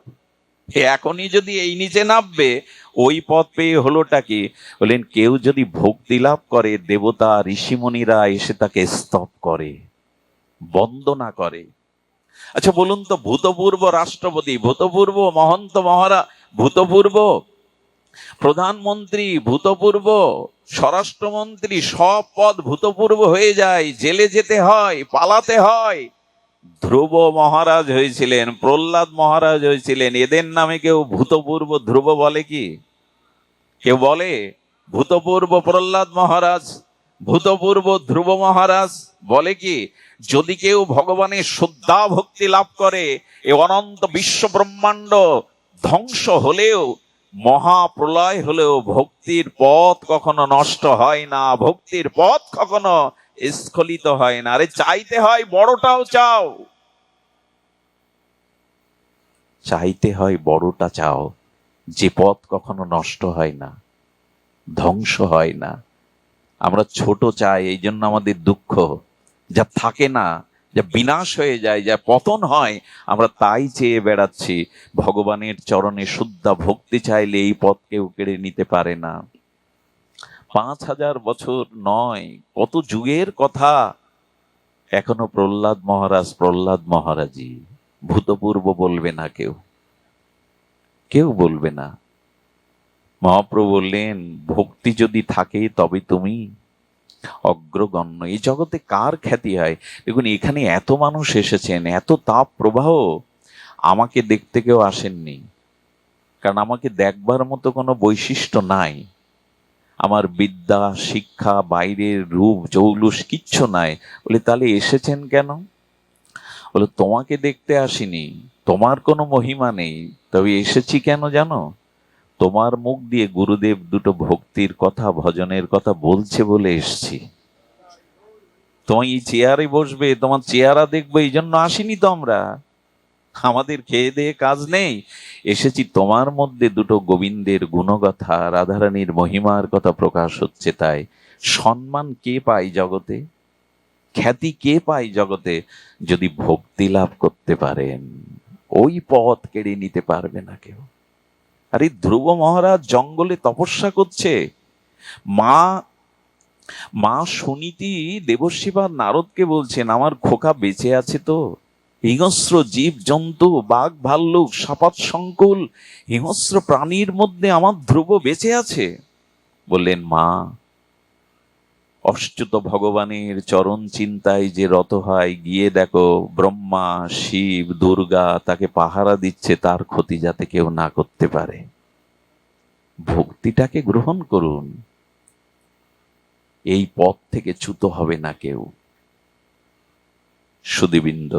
এখনই যদি এই নিচে নামবে ওই পদ পেয়ে হলোটা কি? বলেন, কেউ যদি ভক্তি লাভ করে দেবতা ঋষিমুনিরা এসে তাকে স্তব করে, বন্দনা করে। আচ্ছা বলুন তো, ভূতপূর্ব রাষ্ট্রপতি, ভূতপূর্ব মহন্ত মহারাজ, ভূতপূর্ব প্রধানমন্ত্রী, ভূতপূর্ব স্বরাষ্ট্রমন্ত্রী, সব পদ ভূতপূর্ব হয়ে যায়, জেলে যেতে হয়, পালাতে হয়। ধ্রুব মহারাজ হয়েছিলেন, প্রহ্লাদ মহারাজ হয়েছিলেন, এদের নামে কেউ ভূতপূর্ব ধ্রুব বলে কি? কেউ বলে? ভূতপূর্ব প্রহ্লাদ মহারাজ, ভূতপূর্ব ধ্রুব মহারাজ বলে কি? যদি কেউ ভগবানের শ্রদ্ধা ভক্তি লাভ করে, এ অনন্ত বিশ্ব ব্রহ্মাণ্ড ধ্বংস হলেও, মহাপ্রলয় হলেও ভক্তির পথ কখনো নষ্ট হয় না, ভক্তির পথ কখনো স্খলিত হয় না। আরে চাইতে হয় বড়টাও চাও, চাইতে হয় বড়টা চাও, যে পথ কখনো নষ্ট হয় না, ধ্বংস হয় না। আমরা ছোট চাই, এই জন্য আমাদের দুঃখ। যা থাকে না, যা বিনাশ হয়ে যায়, যা পতন হয়, আমরা তাই চেয়ে বেড়াচ্ছি। ভগবানের চরণে শুদ্ধ ভক্তি চাইলে এই পথ কেউ কেড়ে নিতে পারে না। 5000 বছর নয়, কত যুগের কথা। এখনো প্রহ্লাদ মহারাজ প্রহ্লাদ মহারাজই, ভূতপূর্ব বলবে না কেউ, কেউ বলবে না। মহাপ্রভু বললেন, ভক্তি যদি থাকে তবে তুমি অগ্রগণ্য। এই জগতে কার খ্যাতি হয়? দেখুন, এখানে এত মানুষ এসেছেন, এত তাপ প্রবাহ, আমাকে দেখতে কেউ আসেননি, কারণ আমাকে দেখবার মতো কোনো বৈশিষ্ট্য নাই। আমার বিদ্যা শিক্ষা, বাইরের রূপ জৌলুস কিচ্ছু নাই। বলে, তাহলে এসেছেন কেন? বলে, তোমাকে দেখতে আসিনি, তোমার কোনো মহিমা নেই, তবে এসেছি কেন জানো? তোমার মুখ দিয়ে গুরুদেব দুটো ভক্তির কথা, ভজনের কথা বলছে বলে এসছি। তোমার এই চেয়ারে বসবে, তোমার চেহারা দেখবো, এই জন্য আসিনি তো আমরা। আমাদের খেয়ে দিয়ে কাজ নেই, এসেছি তোমার মধ্যে দুটো গোবিন্দের গুণগাথা, রাধারানীর মহিমার কথা প্রকাশ হচ্ছে। তাই সম্মান কে পায় জগতে, খ্যাতি কে পায় জগতে? যদি ভক্তি লাভ করতে পারেন, ওই পথ কেড়ে নিতে পারবে না কেউ। আরে ধ্রুব মহারাজ জঙ্গলে তপস্যা করছে, মা সুনীতি দেবশ্রীপাদ নারদকে বলছেন, আমার খোকা বেঁচে আছে তো? হিংস্র জীব জন্তু, বাঘ ভাল্লুক, সাপাত সংকুল হিংস্র প্রাণীর মধ্যে আমার ধ্রুব বেঁচে আছে। বললেন, মা, অচ্যুত ভগবানের চরণ চিন্তায় যে রত হয়, গিয়ে দেখো ব্রহ্মা শিব দুর্গা তাকে পাহারা দিচ্ছে, তার ক্ষতি যাতে কেউ না করতে পারে। ভক্তিটাকে গ্রহণ করুন, এই পথ থেকে চ্যুত হবে না কেউ। সুধীবৃন্দ,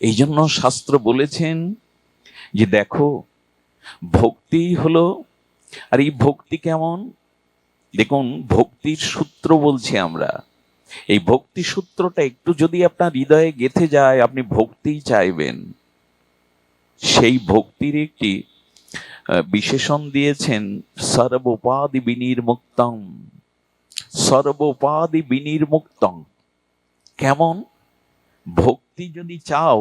এই জন্য শাস্ত্র বলেছেন যে দেখো, ভক্তি হলো, আর এই ভক্তি কেমন? দেখুন, ভক্তির সূত্র বলছি আমরা। এই ভক্তি সূত্রটা একটু যদি আপনার হৃদয়ে গেঁথে যায়, আপনি ভক্তিই চাইবেন। সেই ভক্তির একটি বিশেষণ দিয়েছেন সর্বোপাধি বিনির্মুক্তং, সর্বোপাধি বিনির্মুক্তং। কেমন? ভক্তি যদি চাও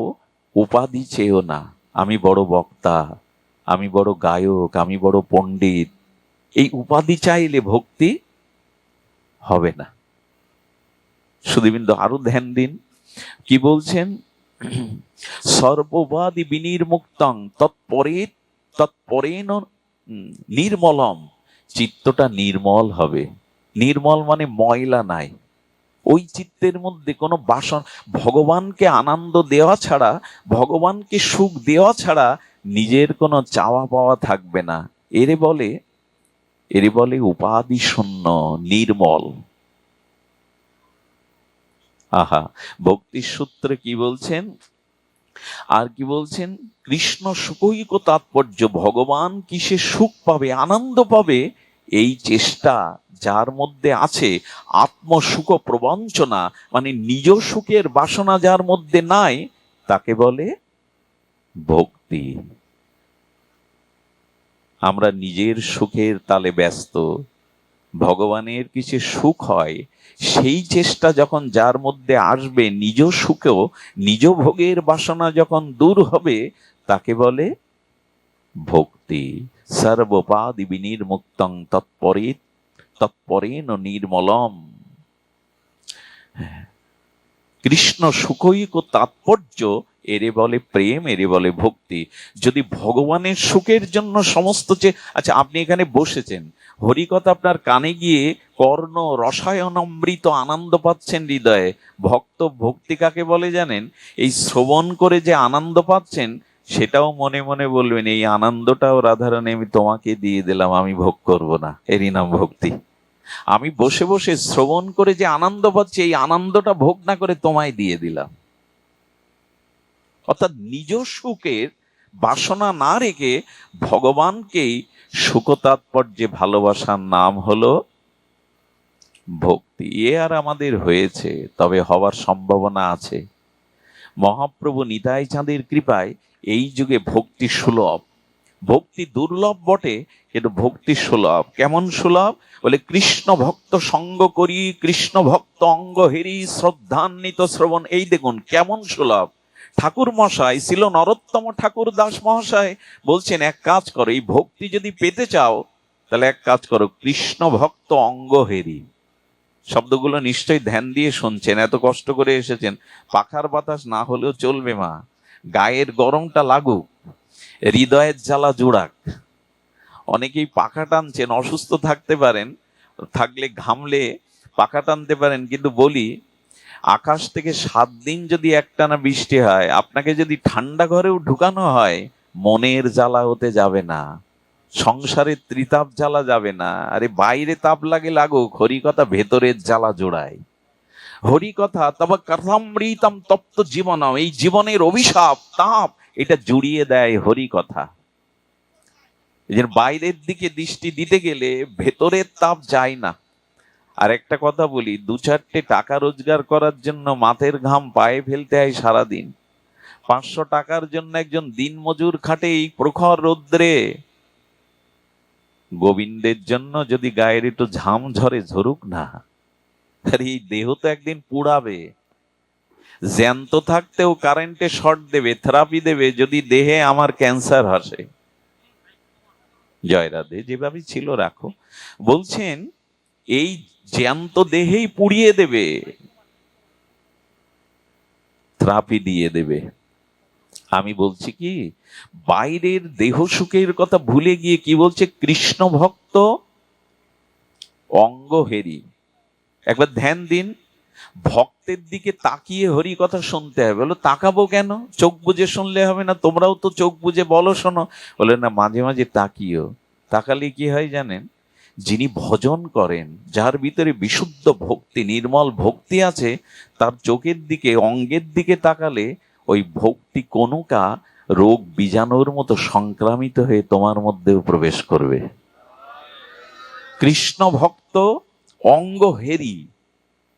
উপাধি চেয়েও না, আমি বড় বক্তা, আমি বড় গায়ক, আমি বড় পণ্ডিত, এই উপাধি চাইলে ভক্তি হবে না। সুধীবৃন্দ আরো ধ্যান দিন, কি বলছেন? সর্বোপাধি বিনির্মুক্তং তৎপরেন নির্মলম। চিত্তটা নির্মল হবে। নির্মল মানে ময়লা নাই, ওই চিত্তের মধ্যে কোনো বাসন, ভগবানকে আনন্দ দেওয়া ছাড়া, ভগবানকে সুখ দেওয়া ছাড়া নিজের কোনো চাওয়া পাওয়া থাকবে না। এরে বলে উপাধি শূন্য, নির্মল। আহা, ভক্তির সূত্রে কি বলছেন? আর কি বলছেন? কৃষ্ণ সুখৈক তাৎপর্য, ভগবান কিসে সুখ পাবে, আনন্দ পাবে, এই চেষ্টা যার মধ্যে আছে, আত্মসুখ প্রবঞ্চনা মানে নিজ সুখের বাসনা যার মধ্যে নাই, তাকে বলে ভক্তি। আমরা নিজের সুখের তালে ব্যস্ত, ভগবানের কিছু সুখ হয়, সেই চেষ্টা যখন যার মধ্যে আসবে, নিজ সুখেও নিজ ভোগের বাসনা যখন দূর হবে, তাকে বলে ভক্তি। সর্বোপাধি বিনির্মুক্তং তৎপরেন নির্মলম। কৃষ্ণ সুখৈক তাৎপর্য, এরে বলে প্রেম, এরে বলে ভক্তি। যদি ভগবানের সুখের জন্য সমস্ত আচ্ছা, আপনি এখানে বসেছেন, হরিকথা আপনার কানে গিয়ে কর্ণ রসায়নামৃত আনন্দ পাচ্ছেন হৃদয়ে। ভক্তি কাকে বলে জানেন? এই শ্রবণ করে যে আনন্দ পাচ্ছেন, সেটাও মনে মনে বলবেন, এই আনন্দটাও রাধারানী আমি তোমাকে দিয়ে দিলাম, আমি ভোগ করব না, এরই নাম ভক্তি। আমি বসে বসে শ্রবণ করে যে আনন্দ পাচ্ছি, এই আনন্দটা ভোগ না করে তোমায় দিয়ে দিলাম। অর্থাৎ নিজ সুখের বাসনা না রেখে ভগবানকেই সুখ তাৎপর্যে ভালোবাসার নাম হলো ভক্তি। আর আমাদের হয়েছে, তবে হওয়ার সম্ভাবনা আছে। মহাপ্রভু নিতাই চাঁদের কৃপায় এই যুগে ভক্তি সুলভ। ভক্তি দুর্লভ বটে, কিন্তু ভক্তি সুলভ। কেমন সুলভ? বলে কৃষ্ণ ভক্ত সঙ্গ করি, কৃষ্ণ ভক্ত অঙ্গ হেরি, শ্রদ্ধান্বিত শ্রবণ। এই দেখুন কেমন সুলভ। ঠাকুর মশাই ছিল নরোত্তম ঠাকুর দাস মহাশয়, বলছেন এক কাজ করো, এই ভক্তি যদি পেতে চাও তাহলে এক কাজ করো, কৃষ্ণ ভক্ত অঙ্গ হেরি। শব্দগুলো নিশ্চয়ই ধ্যান দিয়ে শুনছেন, এত কষ্ট করে এসেছেন। পাখার বাতাস না হলেও চলবে মা, গায়ের গরমটা লাগুক, হৃদয়ের জ্বালা জোড়াক। অনেকেই পাখা টানছেন, অসুস্থ থাকতে পারেন, থাকলে ঘামলে পাখা টানতে পারেন, কিন্তু বলি আকাশ থেকে 7 দিন যদি একটানা বৃষ্টি হয়, আপনাকে যদি ঠান্ডা ঘরেও ঢুকানো হয়, মনের জ্বালা হতে যাবে না, সংসারের ত্রিতাপ জ্বালা যাবে না। আরে বাইরে তাপ লাগে লাগুক, হরিকথা ভেতরের জ্বালা জোড়ায়। হরিকথা তব কথামৃতম তপ্ত জীবনম, এই জীবনের অভিশাপ তাপ এটা জুড়িয়ে দেয় হরিকথা। এই যে বাইরের দিকে দৃষ্টি দিতে গেলে ভেতরের তাপ যায় না। আর একটা কথা বলি, 2-4টে টাকা রোজগার করার জন্য মাথের ঘাম পায়ে ফেলতে হয় সারাদিন। 500 টাকার জন্য একজন দিনমজুর খাটে এই প্রখর রৌদ্রে। গোবিন্দের জন্য যদি গায়ের একটু ঝাম ঝরে, ঝরুক না। আর এই দেহ তো একদিন পুড়াবে। জ্যান্ত থাকতেও কারেন্টে শর্ট দেবে, থেরাপি দেবে, যদি দেহে আমার ক্যান্সার আসে। জয় রাধে, যেভাবে ছিল রাখো। বলছেন এই জ্যান্ত দেহেই পুড়িয়ে দেবে, থেরাপি দিয়ে দেবে। আমি বলছি কি, বাইরের দেহ সুখের কথা ভুলে গিয়ে কি বলছে? কৃষ্ণ ভক্ত অঙ্গ হেরি। একবার ধ্যান দিন, ভক্তের দিকে তাকিয়ে হরি কথা শুনতে হবে। বলো তাকাবো কেন? চোখ বুজে শুনলে হবে না, তোমরাও তো চোখ বুজে বলো শোনো। বলে না, মাঝে মাঝে তাকিও। তাকালে কি হয় জানেন? যিনি ভজন করেন, যার ভিতরে বিশুদ্ধ ভক্তি, নির্মল ভক্তি আছে, তার চোখের দিকে, অঙ্গের দিকে তাকালে ওই ভক্তি কণুকা রোগ বীজাণুর মতো সংক্রামিত হয়ে তোমার মধ্যেও প্রবেশ করবে। কৃষ্ণ ভক্ত অঙ্গ হেরি।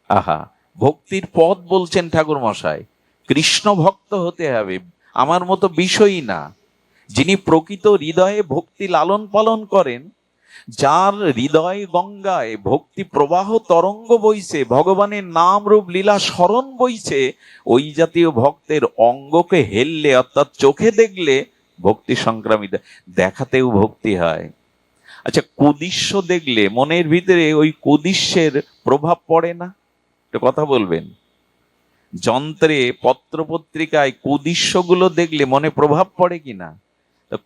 আহা, ভক্তির পথ বলছেন ঠাকুর মশাই, কৃষ্ণ ভক্ত হতে হবে। আমার মতো বিষয়ই না, যিনি প্রকৃত হৃদয়ে ভক্তি লালন পালন করেন, যার হৃদয় গঙ্গায় ভক্তি প্রবাহ তরঙ্গ বইছে, ভগবানের নাম রূপ লীলা স্মরণ বইছে, ওই জাতীয় ভক্তের অঙ্গকে হেললে অর্থাৎ চোখে দেখলে ভক্তি সংক্রামিত, দেখাতেও ভক্তি হয়। আচ্ছা, কুদৃশ্য দেখলে মনের ভিতরে ওই কুদৃশ্যের প্রভাব পড়ে না? একটা কথা বলবেন। যন্ত্রে পত্র পত্রিকায় কুদৃশ্যগুলো দেখলে মনে প্রভাব পড়ে কিনা?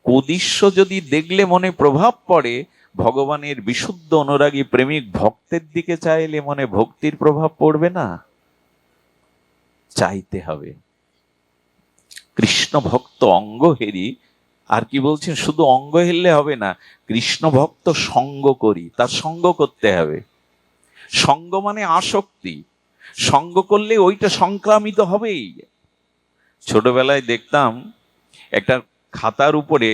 কুদৃশ্য যদি দেখলে মনে প্রভাব পড়ে, ভগবানের বিশুদ্ধ অনুরাগী প্রেমিক ভক্তের দিকে চাইলে মনে ভক্তির প্রভাব পড়বে না? চাইতে হবে। কৃষ্ণ ভক্ত অঙ্গ হেরি, আর কি বলছেন, শুধু অঙ্গ হেললে হবে না, কৃষ্ণ ভক্ত সঙ্গ করি, তার সঙ্গ করতে হবে। সঙ্গ মানে আসক্তি, সঙ্গ করলে ওইটা সংক্রামিত হবেই। ছোটবেলায় দেখতাম একটা খাতার উপরে,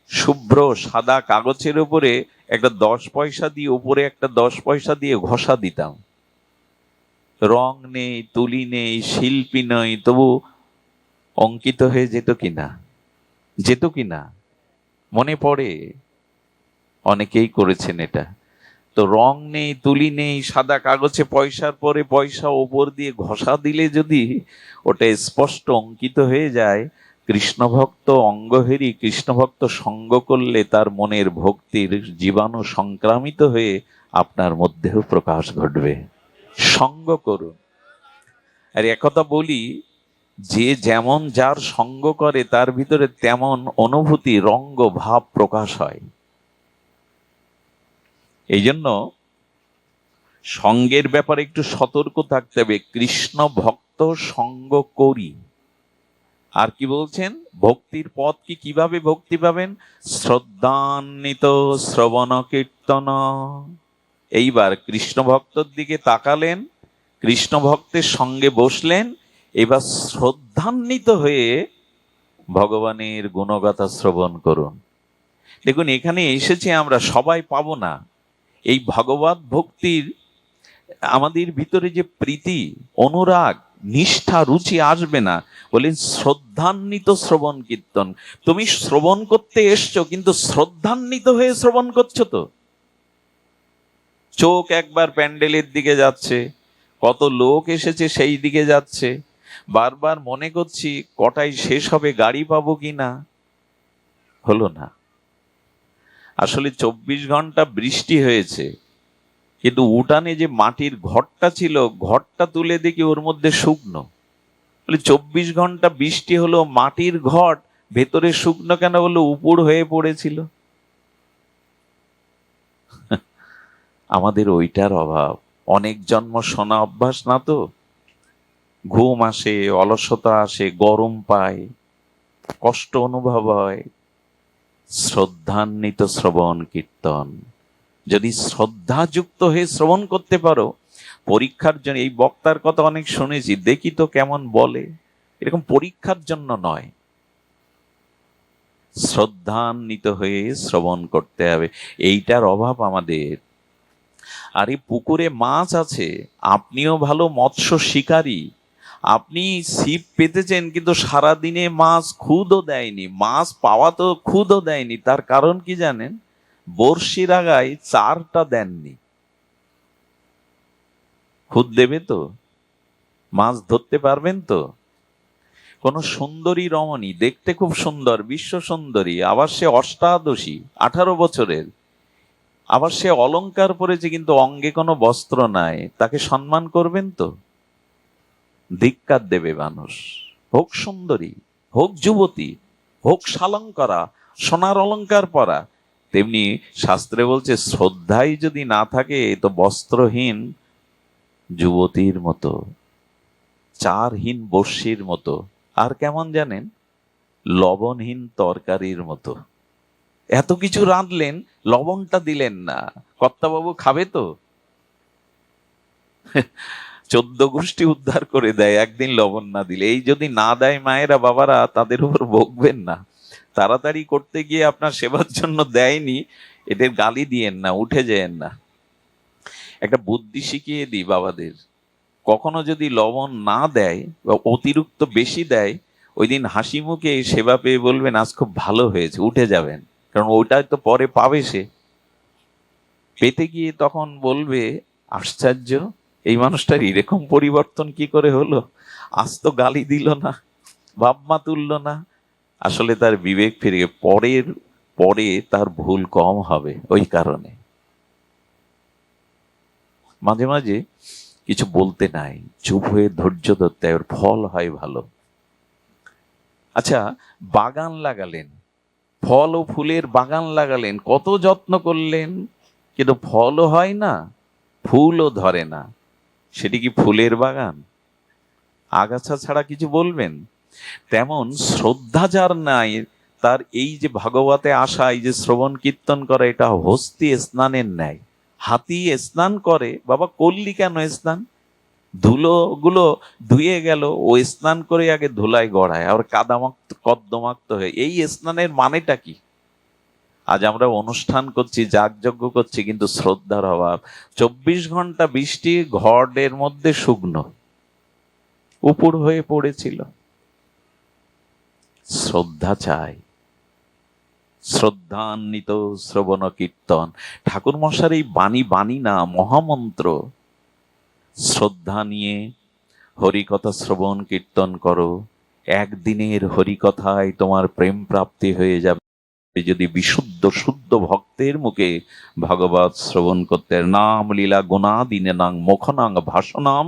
শুভ্র সাদা কাগজের উপরে একটা 10 পয়সা দিয়ে, উপরে একটা 10 পয়সা দিয়ে ঘষা দিতাম। রং নেই, তুলি নেই, শিল্পী নই, তবু অঙ্কিত হয়ে যেত কিনা? যেত কিনা? মনে পড়ে? অনেকেই করেছেন এটা। তো রং নেই, তুলি নেই, সাদা কাগজে পয়সার পরে পয়সা ওপর দিয়ে ঘষা দিলে যদি ওটা স্পষ্ট অঙ্কিত হয়ে যায়, কৃষ্ণ ভক্ত অঙ্গহেরি, কৃষ্ণ ভক্ত সঙ্গ করলে তার মনের ভক্তির জীবাণু সংক্রামিত হয়ে আপনার মধ্যেও প্রকাশ ঘটবে। সঙ্গ করুন। আর একথা বলি, যে যেমন যার সঙ্গ করে তার ভিতরে তেমন অনুভূতি, রঙ্গ, ভাব প্রকাশ হয়। এই জন্য সঙ্গের ব্যাপারে একটু সতর্ক থাকতে হবে। কৃষ্ণ ভক্ত সঙ্গ করি। আর কি বলছেন? ভক্তির পথ কি, কিভাবে ভক্তি পাবেন? শ্রদ্ধান্বিত শ্রবণ কীর্তন। এইবার কৃষ্ণ ভক্তর দিকে তাকালেন, কৃষ্ণ ভক্তের সঙ্গে বসলেন, এবার শ্রদ্ধান্বিত হয়ে ভগবানের গুণগাথা শ্রবণ করুন। দেখুন, এখানে এসেছে আমরা সবাই পাবো না। এই ভগবত ভক্তির আমাদের ভিতরে যে প্রীতি, অনুরাগ, নিষ্ঠা, রুচি আসবে না। বলেন শ্রদ্ধান্বিত শ্রবণ কীর্তন। তুমি শ্রবণ করতে এসছো, কিন্তু শ্রদ্ধান্বিত হয়ে শ্রবণ করছো তো? চোখ একবার প্যান্ডেলের দিকে যাচ্ছে, কত লোক এসেছে সেই দিকে যাচ্ছে, বারবার মনে করছি কটায় শেষ হবে, গাড়ি পাবো কিনা। হলো না। আসলে 24 ঘন্টা বৃষ্টি হয়েছে, কিন্তু উঠানে যে মাটির ঘরটা ছিল, ঘরটা তুলে দেখি ওর মধ্যে শুকনো। বলে 24 ঘন্টা বৃষ্টি হলো, মাটির ঘর ভেতরে শুকনো কেন? বললো উপুড় হয়ে পড়েছিল। আমাদের ওইটার অভাব। অনেক জন্ম শোনা অভ্যাস না তো, ঘুম আসে, অলসতা আসে, গরম পায়, কষ্ট অনুভব হয়। শ্রদ্ধান্বিত শ্রবণ কীর্তন, যদি শ্রদ্ধাযুক্ত হয়ে শ্রবণ করতে পারো, পরীক্ষার জন্য, এই বক্তার কথা অনেক শুনেছি, দেখি তো কেমন বলে, এরকম পরীক্ষার জন্য নয়, শ্রদ্ধান্বিত হয়ে শ্রবণ করতে হবে। এইটার অভাব আমাদের। আর এই পুকুরে মাছ আছে, আপনিও ভালো মৎস্য শিকারী, আপনি ছিপ পেতেছেন, কিন্তু সারাদিনে মাছ খুদও দেয়নি, মাছ পাওয়া তো খুদও দেয়নি। তার কারণ কি জানেন? বড়শির আগায় চারটা দেননি। খুদ দেবে তো? মাছ ধরতে পারবেন তো? কোন সুন্দরী রমণী, দেখতে খুব সুন্দর, বিশ্ব সুন্দরী, আবার সে অষ্টাদশী, 18 বছরের, আবার সে অলংকার পরেছে, কিন্তু অঙ্গে কোনো বস্ত্র নাই, তাকে সম্মান করবেন তো? ধিক্কার দেবে মানুষ। হোক সুন্দরী, হোক যুবতী, হোক শালঙ্করা, সোনার অলংকার পরা, তেমনি শাস্ত্রে বলছে শ্রদ্ধাই যদি না থাকে তো বস্ত্রহীন যুবতীর মতো, চারহীন বর্ষির মতো, আর কেমন জানেন? লবণহীন তরকারির মতো। এত কিছু রাঁধলেন, লবণটা দিলেন না, কর্তাবাবু খাবে তো? 14 গোষ্ঠী উদ্ধার করে দেয় একদিন লবণ না দিলে। এই যদি না দেয় মায়েরা, বাবারা, তাদের উপর বকবেন না। তাড়াতাড়ি করতে গিয়ে আপনার সেবার জন্য দেয়নি, এদের গালি দিয়েন না, উঠে যেয়েন না। একটা বুদ্ধি শিখিয়ে দিই বাবাদের, কখনো যদি লবণ না দেয় বা অতিরিক্ত বেশি দেয়, ওই দিন হাসি মুখে সেবা পেয়ে বলবেন আজ খুব ভালো হয়েছে, উঠে যাবেন, কারণ ওইটাই তো পরে পাবে সে। পেতে গিয়ে তখন বলবে আশ্চর্য, এই মানুষটার এরকম পরিবর্তন কি করে হলো, আজ তো গালি দিল না, ভাবমা তুলল না। আসলে তার বিবেক ফিরে পরে তার ভুল কম হবে ওই কারণে। মাঝে মাঝে কিছু বলতে নাই, চুপ হয়ে ধৈর্য ধরতে হয়, ওর ফল হয় ভালো। আচ্ছা, বাগান লাগালেন, ফল ও ফুলের বাগান লাগালেন, কত যত্ন করলেন, কিন্তু ফলও হয় না, ফুলও ধরে না, সেটি কি ফুলের বাগান? আগাছা ছাড়া কিছু বলবেন? তেমন শ্রদ্ধা যার নাই, তার এই যে ভাগবতে আসা, এই যে শ্রবণ কীর্তন করা, এটা হস্তি স্নানের ন্যায়। হাতি স্নান করে, বাবা করলি কেন স্নান? ধুলো গুলো ধুয়ে গেল, ও স্নান করে আগে ধুলায় গড়ায়, আর কাদামাক্ত কদ্দমাক্ত হয়ে, এই স্নানের মানেটা কি? আজ আমরা অনুষ্ঠান করছি, যাগযজ্ঞ করছি, কিন্তু শ্রদ্ধার অভাব। 24 ঘন্টা বৃষ্টি, ঘরের মধ্যে শুকনো, উপর হয়ে পড়েছিল। শ্রদ্ধা চাই, শ্রদ্ধান্বিত শ্রবণ কীর্তন। ঠাকুর মশার এই বাণী না, মহামন্ত্র। শ্রদ্ধা নিয়ে হরিকথা শ্রবণ কীর্তন করো, একদিনের হরিকথায় তোমার প্রেম প্রাপ্তি হয়ে যাবে। যদি বিশুদ্ধ শুদ্ধ ভক্তের মুখে ভগবত শ্রবণ করতে, নাম লীলা গুণাদিনে নাং মুখনাং ভাষণাম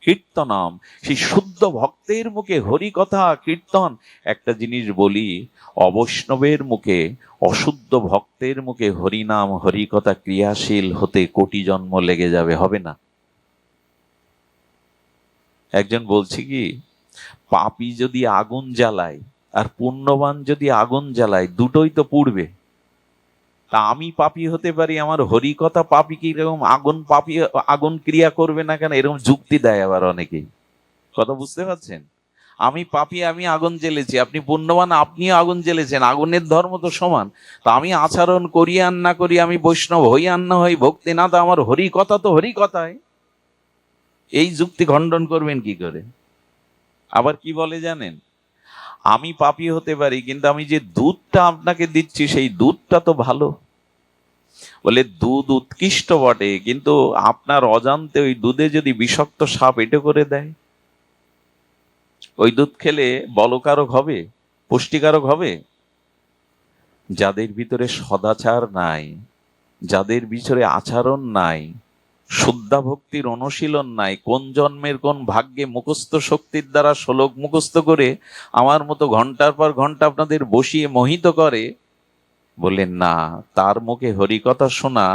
কীর্তনাম, সেই শুদ্ধ ভক্তের মুখে হরিকথা কীর্তন। একটা জিনিস বলি, অবৈষ্ণবের মুখে, অশুদ্ধ ভক্তের মুখে হরিনাম হরিকথা ক্রিয়াশীল হতে কোটি জন্ম লেগে যাবে, হবে না। একজন বলছি কি, পাপী যদি আগুন জ্বালায় আর পুণ্যবান যদি আগুন জ্বালায়, দুটোই তো পুড়বে। তা আমি পাপী হতে পারি, আমার হরিকথা পাপী কি এরকম আগুন পাপী আগুন ক্রিয়া করবে না কেন? এরকম যুক্তি দেয় আবার অনেকেই। কথা বুঝতে পারছেন? আমি পাপী, আমি আগুন জ্বেলেছি, আপনি পুণ্যবান, আপনিও আগুন জ্বেলেছেন, আগুনের ধর্ম তো সমান। তা আমি আচরণ করি আর না করি, আমি বৈষ্ণব হই আর না হই, ভক্তি না, তা আমার হরিকথা তো হরিকথায়। এই যুক্তি খণ্ডন করবেন কি করে? আবার কি বলে জানেন, আমি পাপী হতে পারি, কিন্তু আমি যে দুধটা আপনাকে দিচ্ছি সেই দুধটা তো ভালো। বলে দুধ উৎকৃষ্ট বটে, কিন্তু আপনার অজান্তে ওই দুধে যদি বিষাক্ত সাপ এঁটো করে দেয়, ওই দুধ খেলে বলকারক হবে, পুষ্টিকারক হবে? যাদের ভিতরে সদাচার নাই, যাদের ভিতরে আচরণ নাই, শুদ্ধা ভক্তির অনুশীলন নাই, কোন জন্মের কোন ভাগ্যে মুখস্থ শক্তির দ্বারা শ্লোক মুখস্থ করে আমার মতো ঘন্টার পর ঘন্টা আপনাদের বসিয়ে মোহিত করে, বললেন না, তার মুখে হরিকথা শোনা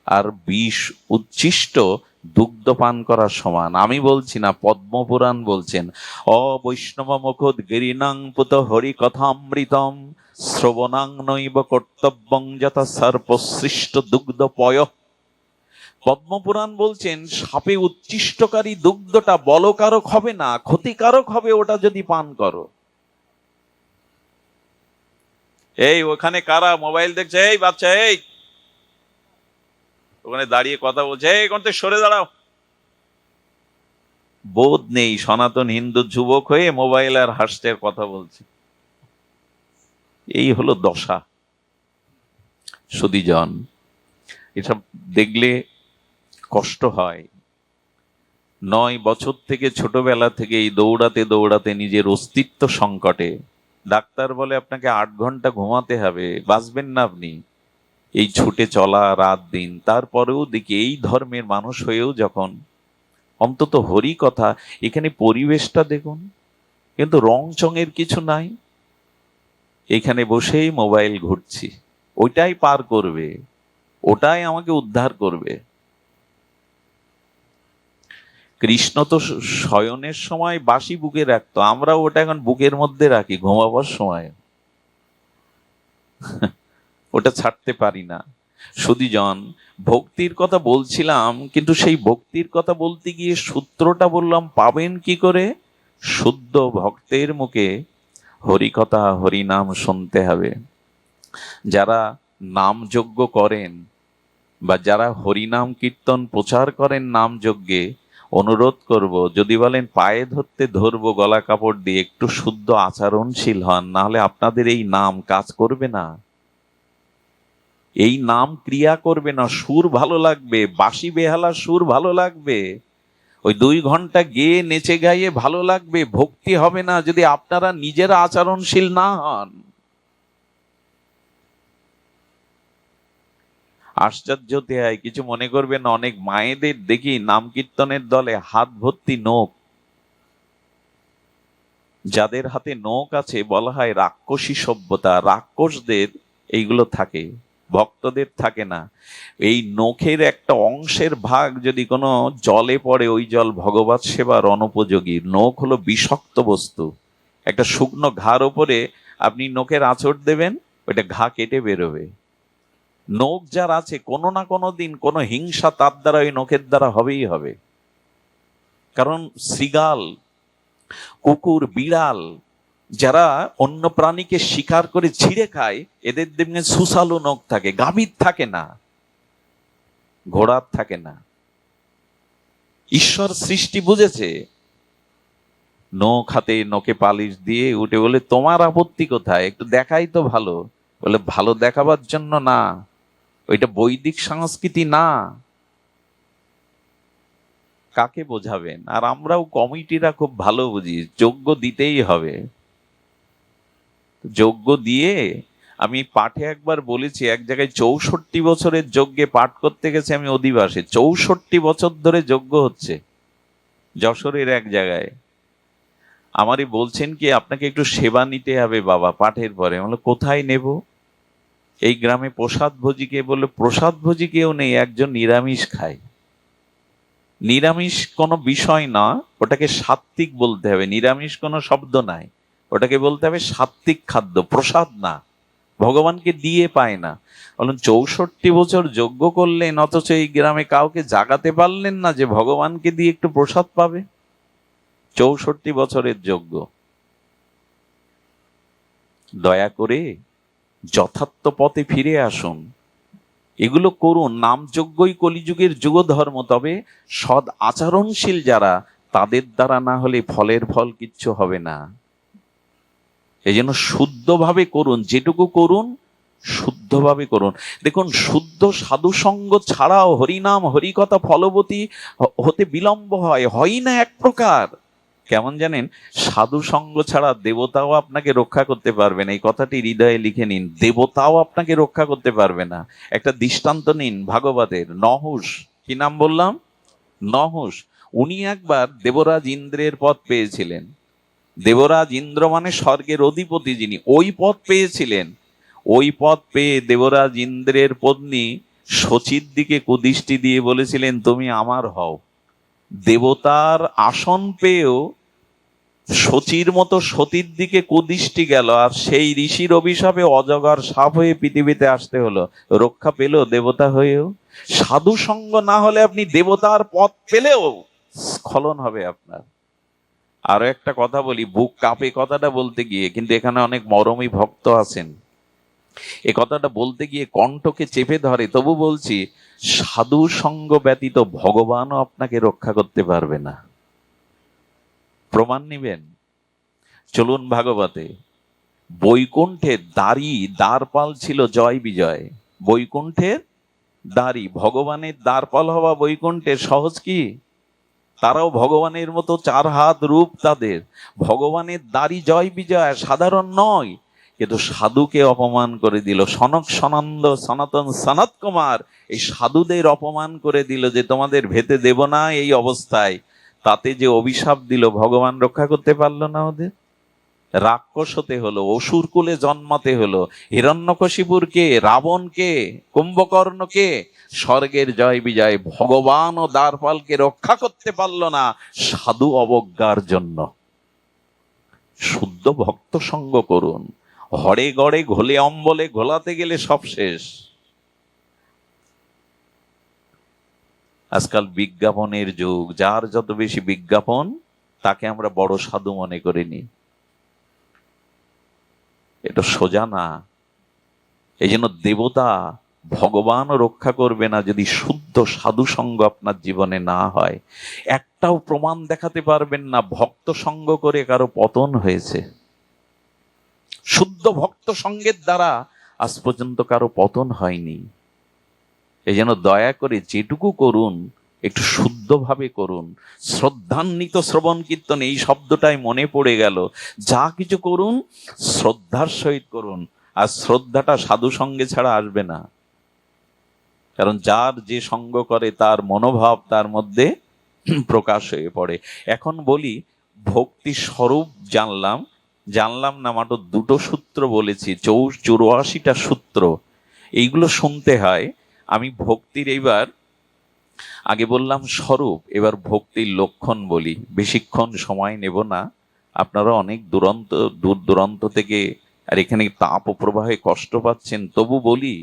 আর বিষ উচ্ছিষ্ট দুগ্ধ পান করার সমান। আমি বলছি না, পদ্মপুরাণ বলছেন, অবৈষ্ণব মুখোদ গিরিনাং পুত হরিকথামৃতম শ্রবণাং নৈব কর্তব্যং যথা সর্পসৃষ্ট দুগ্ধ পয়। পদ্মপুরাণ বলছেন, সাপে উচ্ছিষ্টকারী দুগ্ধটা বলকারক হবে না, ক্ষতিকারক হবে ওটা যদি পান করো। এই ওখানে কারা মোবাইল দেখছে? এই বাচ্চা, এই ওখানে দাঁড়িয়ে কথা বলছে, এই কোন থেকে সরে দাঁড়াও। বোধ নেই, সনাতন হিন্দু যুবক হয়ে মোবাইল আর হাসতে কথা বলছে। এই হলো দশা। সুধীজন, এসব দেখলে কষ্ট হয়। 9 বছর থেকে, ছোটবেলা থেকে এই দৌড়াতে দৌড়াতে নিজের অস্তিত্ব সংকটে, ডাক্তার বলে আপনাকে 8 ঘন্টা ঘুমাতে হবে, বাঁচবেন না আপনি। এই ছুটে চলা রাত দিন, তারপরেও দেখি এই ধর্মের মানুষ হয়েও যখন অন্তত হরি কথা, এখানে পরিবেশটা দেখুন, কিন্তু রং চঙের কিছু নাই। এখানে বসেই মোবাইল ঘুরছি, ওইটাই পার করবে, ওটাই আমাকে উদ্ধার করবে। কৃষ্ণ তো শয়নের সময় বাঁশি বুকে রাখতো, আমরা ওটা এখন বুকের মধ্যে রাখি ঘুমাবার সময়, ওটা ছাড়তে পারি না। সুধীজন, ভক্তির কথা বলছিলাম, কিন্তু সেই ভক্তির কথা বলতে গিয়ে সূত্রটা বললাম, পাবেন কি করে? শুদ্ধ ভক্তের মুখে হরিকথা হরিনাম শুনতে হবে। যারা নাম যজ্ঞ করেন বা যারা হরিনাম কীর্তন প্রচার করেন নাম যজ্ঞে, অনুরোধ করব, যদি বলেন পায়ে ধরতে ধরবো গলা কাপড় দিয়ে, একটু শুদ্ধ আচরণশীল হন, না হলে আপনাদের এই নাম কাজ করবে না, এই নাম ক্রিয়া করবে না। সুর ভালো লাগবে, বাঁশি বেহালার সুর ভালো লাগবে, ওই 2 ঘন্টা গেয়ে নেচে গাইয়ে ভালো লাগবে, ভক্তি হবে না যদি আপনারা নিজেরা আচরণশীল না হন। আশ্চর্য হতে হয়, কিছু মনে করবেন, অনেক মায়েদের দেখি নাম কীর্তনের দলে হাত ভর্তি নখ। যাদের হাতে নখ আছে বলা হয় রাক্ষসী সভ্যতা, রাক্ষসদের এইগুলো থাকে, ভক্তদের থাকে না। এই নখের একটা অংশের ভাগ যদি কোনো জলে পড়ে, ওই জল ভগবত সেবার অনুপযোগী। নখ হলো বিষাক্ত বস্তু। একটা শুকনো ঘার ওপরে আপনি নখের আঁচড় দেবেন, ওইটা ঘা কেটে বেরোবে। নখ যার আছে, কোনো না কোনো দিন কোনো হিংসা তার দ্বারা, ওই নখের দ্বারা হবেই হবে। কারণ শৃগাল, কুকুর, বিড়াল যারা অন্য প্রাণীকে শিকার করে ছিঁড়ে খায়, এদের দেখবেন সুসালু নখ থাকে, গাভীর থাকে না, ঘোড়ার থাকে না। ঈশ্বর সৃষ্টি বুঝেছে। নখ হাতে নখে পালিশ দিয়ে উঠে বলে, তোমার আপত্তি কোথায়, একটু দেখাই তো ভালো। বলে, ভালো দেখাবার জন্য না, ওইটা বৈদিক সংস্কৃতি না। কাকে বোঝাবেন? আর আমরাও কমিটিরা খুব ভালো বুঝি, যজ্ঞ দিতেই হবে। যজ্ঞ দিয়ে, আমি পাঠে একবার বলেছি, এক জায়গায় 64 বছরের যজ্ঞে পাঠ করতে গেছে আমি অধিবাসে। 64 বছর ধরে যজ্ঞ হচ্ছে যশোরের এক জায়গায়। আমারই বলছেন কি, আপনাকে একটু সেবা নিতে হবে বাবা পাঠের পরে। বললো, কোথায় নেব? এই গ্রামে প্রসাদ ভোজি কে? বললো, প্রসাদ ভোজি কেউ নেই, একজন নিরামিষ খায়। নিরামিষ কোনো বিষয় না, ওটাকে সাত্ত্বিক বলতে হবে। নিরামিষ কোনো শব্দ নাই, ওটাকে বলতে হবে সাত্ত্বিক খাদ্য, প্রসাদ না, ভগবানকে দিয়ে পায় না। বলুন, 64 বছর যজ্ঞ করলেন, অথচ এই গ্রামে কাউকে জাগাতে পারলেন না যে ভগবানকে দিয়ে একটু প্রসাদ পাবে। 64 বছরের যজ্ঞ। দয়া করে যথার্থ পথে ফিরে আসুন, এগুলো করুন। নামযজ্ঞই কলিযুগের যুগ ধর্ম। তবে সৎ আচরণশীল যারা, তাদের দ্বারা না হলে ফলের ফল কিচ্ছু হবে না। এই জন্য শুদ্ধভাবে করুন, যেটুকু করুন শুদ্ধভাবে করুন। দেখুন, শুদ্ধ সাধু সঙ্গ ছাড়াও হরিনাম হরিকথা ফলবতী হতে বিলম্ব হয় না এক প্রকার। কেমন জানেন? সাধু সঙ্গ ছাড়া দেবতাও আপনাকে রক্ষা করতে পারবে না। এই কথাটি হৃদয়ে লিখে নিন, দেবতাও আপনাকে রক্ষা করতে পারবে না। একটা দৃষ্টান্ত নিন ভাগবতের। নহুষ, কি নাম বললাম? নহুষ। উনি একবার দেবরাজ ইন্দ্রের পদ পেয়েছিলেন। দেবরাজ ইন্দ্র মানে স্বর্গের অধিপতি যিনি, ওই পদ পেয়েছিলেন। ওই পদ পেয়ে দেবরাজ ইন্দ্রের পত্নী শচীর দিকে কুদৃষ্টি দিয়ে বলেছিলেন, তুমি আমার হও। দেবতার আসন পেয়েও শচীর মতো সতীর দিকে কুদৃষ্টি গেল, আর সেই ঋষির অভিশাপে অজগর সাপ হয়ে পৃথিবীতে আসতে হলো। রক্ষা পেল দেবতা হয়েও? সাধু সঙ্গ না হলে আপনি দেবতার পথ পেলেও স্খলন হবে আপনার। আরো একটা কথা বলি, বুক কাঁপে কথাটা বলতে গিয়ে, কিন্তু এখানে অনেক মরমী ভক্ত আছেন, এ কথাটা বলতে গিয়ে কণ্ঠকে চেপে ধরে, তবু বলছি, সাধু সঙ্গ ব্যতীত ভগবানও আপনাকে রক্ষা করতে পারবে না। প্রমাণ নিবেন? চলুন ভাগবতে। বৈকুণ্ঠের দ্বারপাল ছিল জয় বিজয়। বৈকুণ্ঠের দ্বারী, ভগবানের দ্বারপাল হওয়া বৈকুণ্ঠের সহজ কি? তারাও ভগবানের মতো 4 হাত রূপ তাদের। ভগবানের দ্বারী জয় বিজয় সাধারণ নয়, কিন্তু সাধুকে অপমান করে দিল। সনক সনন্দ সনাতন সনত কুমার এই সাধুদের অপমান করে দিল যে তোমাদের ভেতে দেব না এই অবস্থায়। তাতে যে অভিশাপ দিল, ভগবান রক্ষা করতে পারলো না ওদের। রাক্ষস হতে হলো, অসুর কুলে জন্মাতে হলো। হিরণ্যকশিপুরকে, রাবণকে, কুম্ভকর্ণকে স্বর্গের জয় বিজয়, ভগবান ও দ্বারপালকে রক্ষা করতে পারলো না সাধু অবজ্ঞার জন্য। শুদ্ধ ভক্ত সঙ্গ করুন। হরে গড়ে ঘোলে অম্বলে ঘোলাতে গেলে সব শেষ। আজকাল বিজ্ঞাপনের যুগ, যার যত বেশি বিজ্ঞাপন তাকে আমরা বড় সাধু মনে করিনি। এটা সোজা না। এই জন্য দেবতা ভগবানও রক্ষা করবে না যদি শুদ্ধ সাধু সঙ্গ আপনার জীবনে না হয়। একটাও প্রমাণ দেখাতে পারবেন না ভক্ত সঙ্গ করে কারো পতন হয়েছে। শুদ্ধ ভক্ত সঙ্গের দ্বারা আজ পর্যন্ত কারো পতন হয়নি। এই জন্য দয়া করে যেটুকু করুন একটু শুদ্ধভাবে করুন। শ্রদ্ধান্বিত শ্রবণ কীর্তন, এই শব্দটাই মনে পড়ে গেল। যা কিছু করুন শ্রদ্ধার সহিত করুন, আর শ্রদ্ধাটা সাধু সঙ্গে ছাড়া আসবে না। কারণ যার যে সঙ্গ করে তার মনোভাব তার মধ্যে প্রকাশ হয়ে পড়ে। এখন বলি ভক্তি স্বরূপ জানলাম না, মাত্র 2টো সূত্র বলেছি, 84টা সূত্র, এইগুলো শুনতে হয়। আমি ভক্তির এইবার আগে বললাম স্বরূপ, এবার ভক্তির লক্ষণ বলি। বেশিক্ষণ সময় নেব না, আপনারা অনেক দূর দূরান্ত থেকে আর এখানে তাপ প্রবাহে কষ্ট পাচ্ছেন, তবু বলি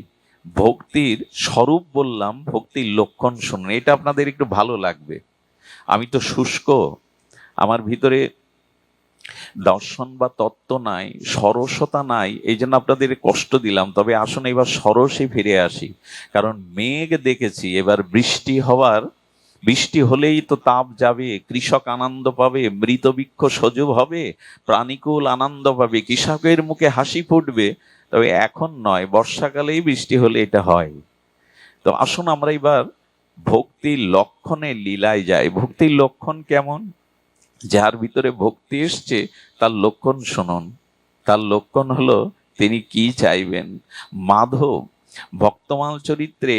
ভক্তির স্বরূপ বললাম, ভক্তির লক্ষণ শুনুন, এটা আপনাদের একটু ভালো লাগবে। আমি তো শুষ্ক, আমার ভিতরে দর্শন বা তত্ত্ব নাই, সরসতা নাই, এই জন্য আপনাদের কষ্ট দিলাম। তবে আসুন এবার সরসে ফিরে আসি। কারণ মেঘ দেখেছি, এবার বৃষ্টি হলেই তো তাপ যাবে, কৃষক আনন্দ পাবে, মৃত বৃক্ষ সজীব হবে, প্রাণীকুল আনন্দ পাবে, কৃষকের মুখে হাসি ফুটবে। তবে এখন নয়, বর্ষাকালেই বৃষ্টি হলে এটা হয়। তো আসুন আমরা এবার ভক্তির লক্ষণের লীলায় যাই। ভক্তির লক্ষণ কেমন? যার ভিতরে ভক্তি এসছে তার লক্ষণ শুনুন। তার লক্ষণ হলো তিনি কি চাইবেন। মাধব, ভক্তমাল চরিত্রে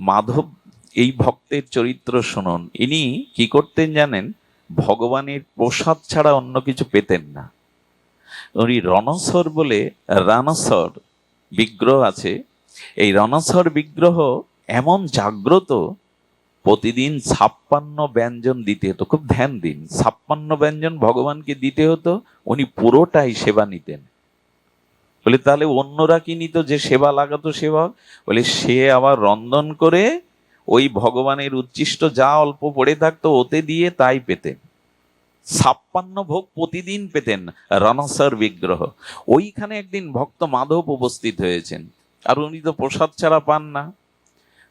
মাধব এই ভক্তের চরিত্র শুনুন। ইনি কি করতেন জানেন? ভগবানের প্রসাদ ছাড়া অন্য কিছু পেতেন না। উনি রণসর বলে রানসর বিগ্রহ আছে। এই রণসর বিগ্রহ এমন জাগ্রত, প্রতিদিন 56 ব্যঞ্জন দিতে হতো। খুব ধ্যান দিন, 56 ব্যঞ্জন ভগবানকে দিতে হতো, উনি পুরোটাই সেবা নিতেন। বলে তাহলে অন্যরা কি নিত? যে সেবা লাগাতো সেবক, বলে সে আবার রন্ধন করে ওই ভগবানের উচ্ছিষ্ট যা অল্প পড়ে থাকতো ওতে দিয়ে তাই পেতেন। 56 ভোগ প্রতিদিন পেতেন রণসর বিগ্রহ। ওইখানে একদিন ভক্ত মাধব উপস্থিত হয়েছেন, আর উনি তো প্রসাদ ছাড়া পান না।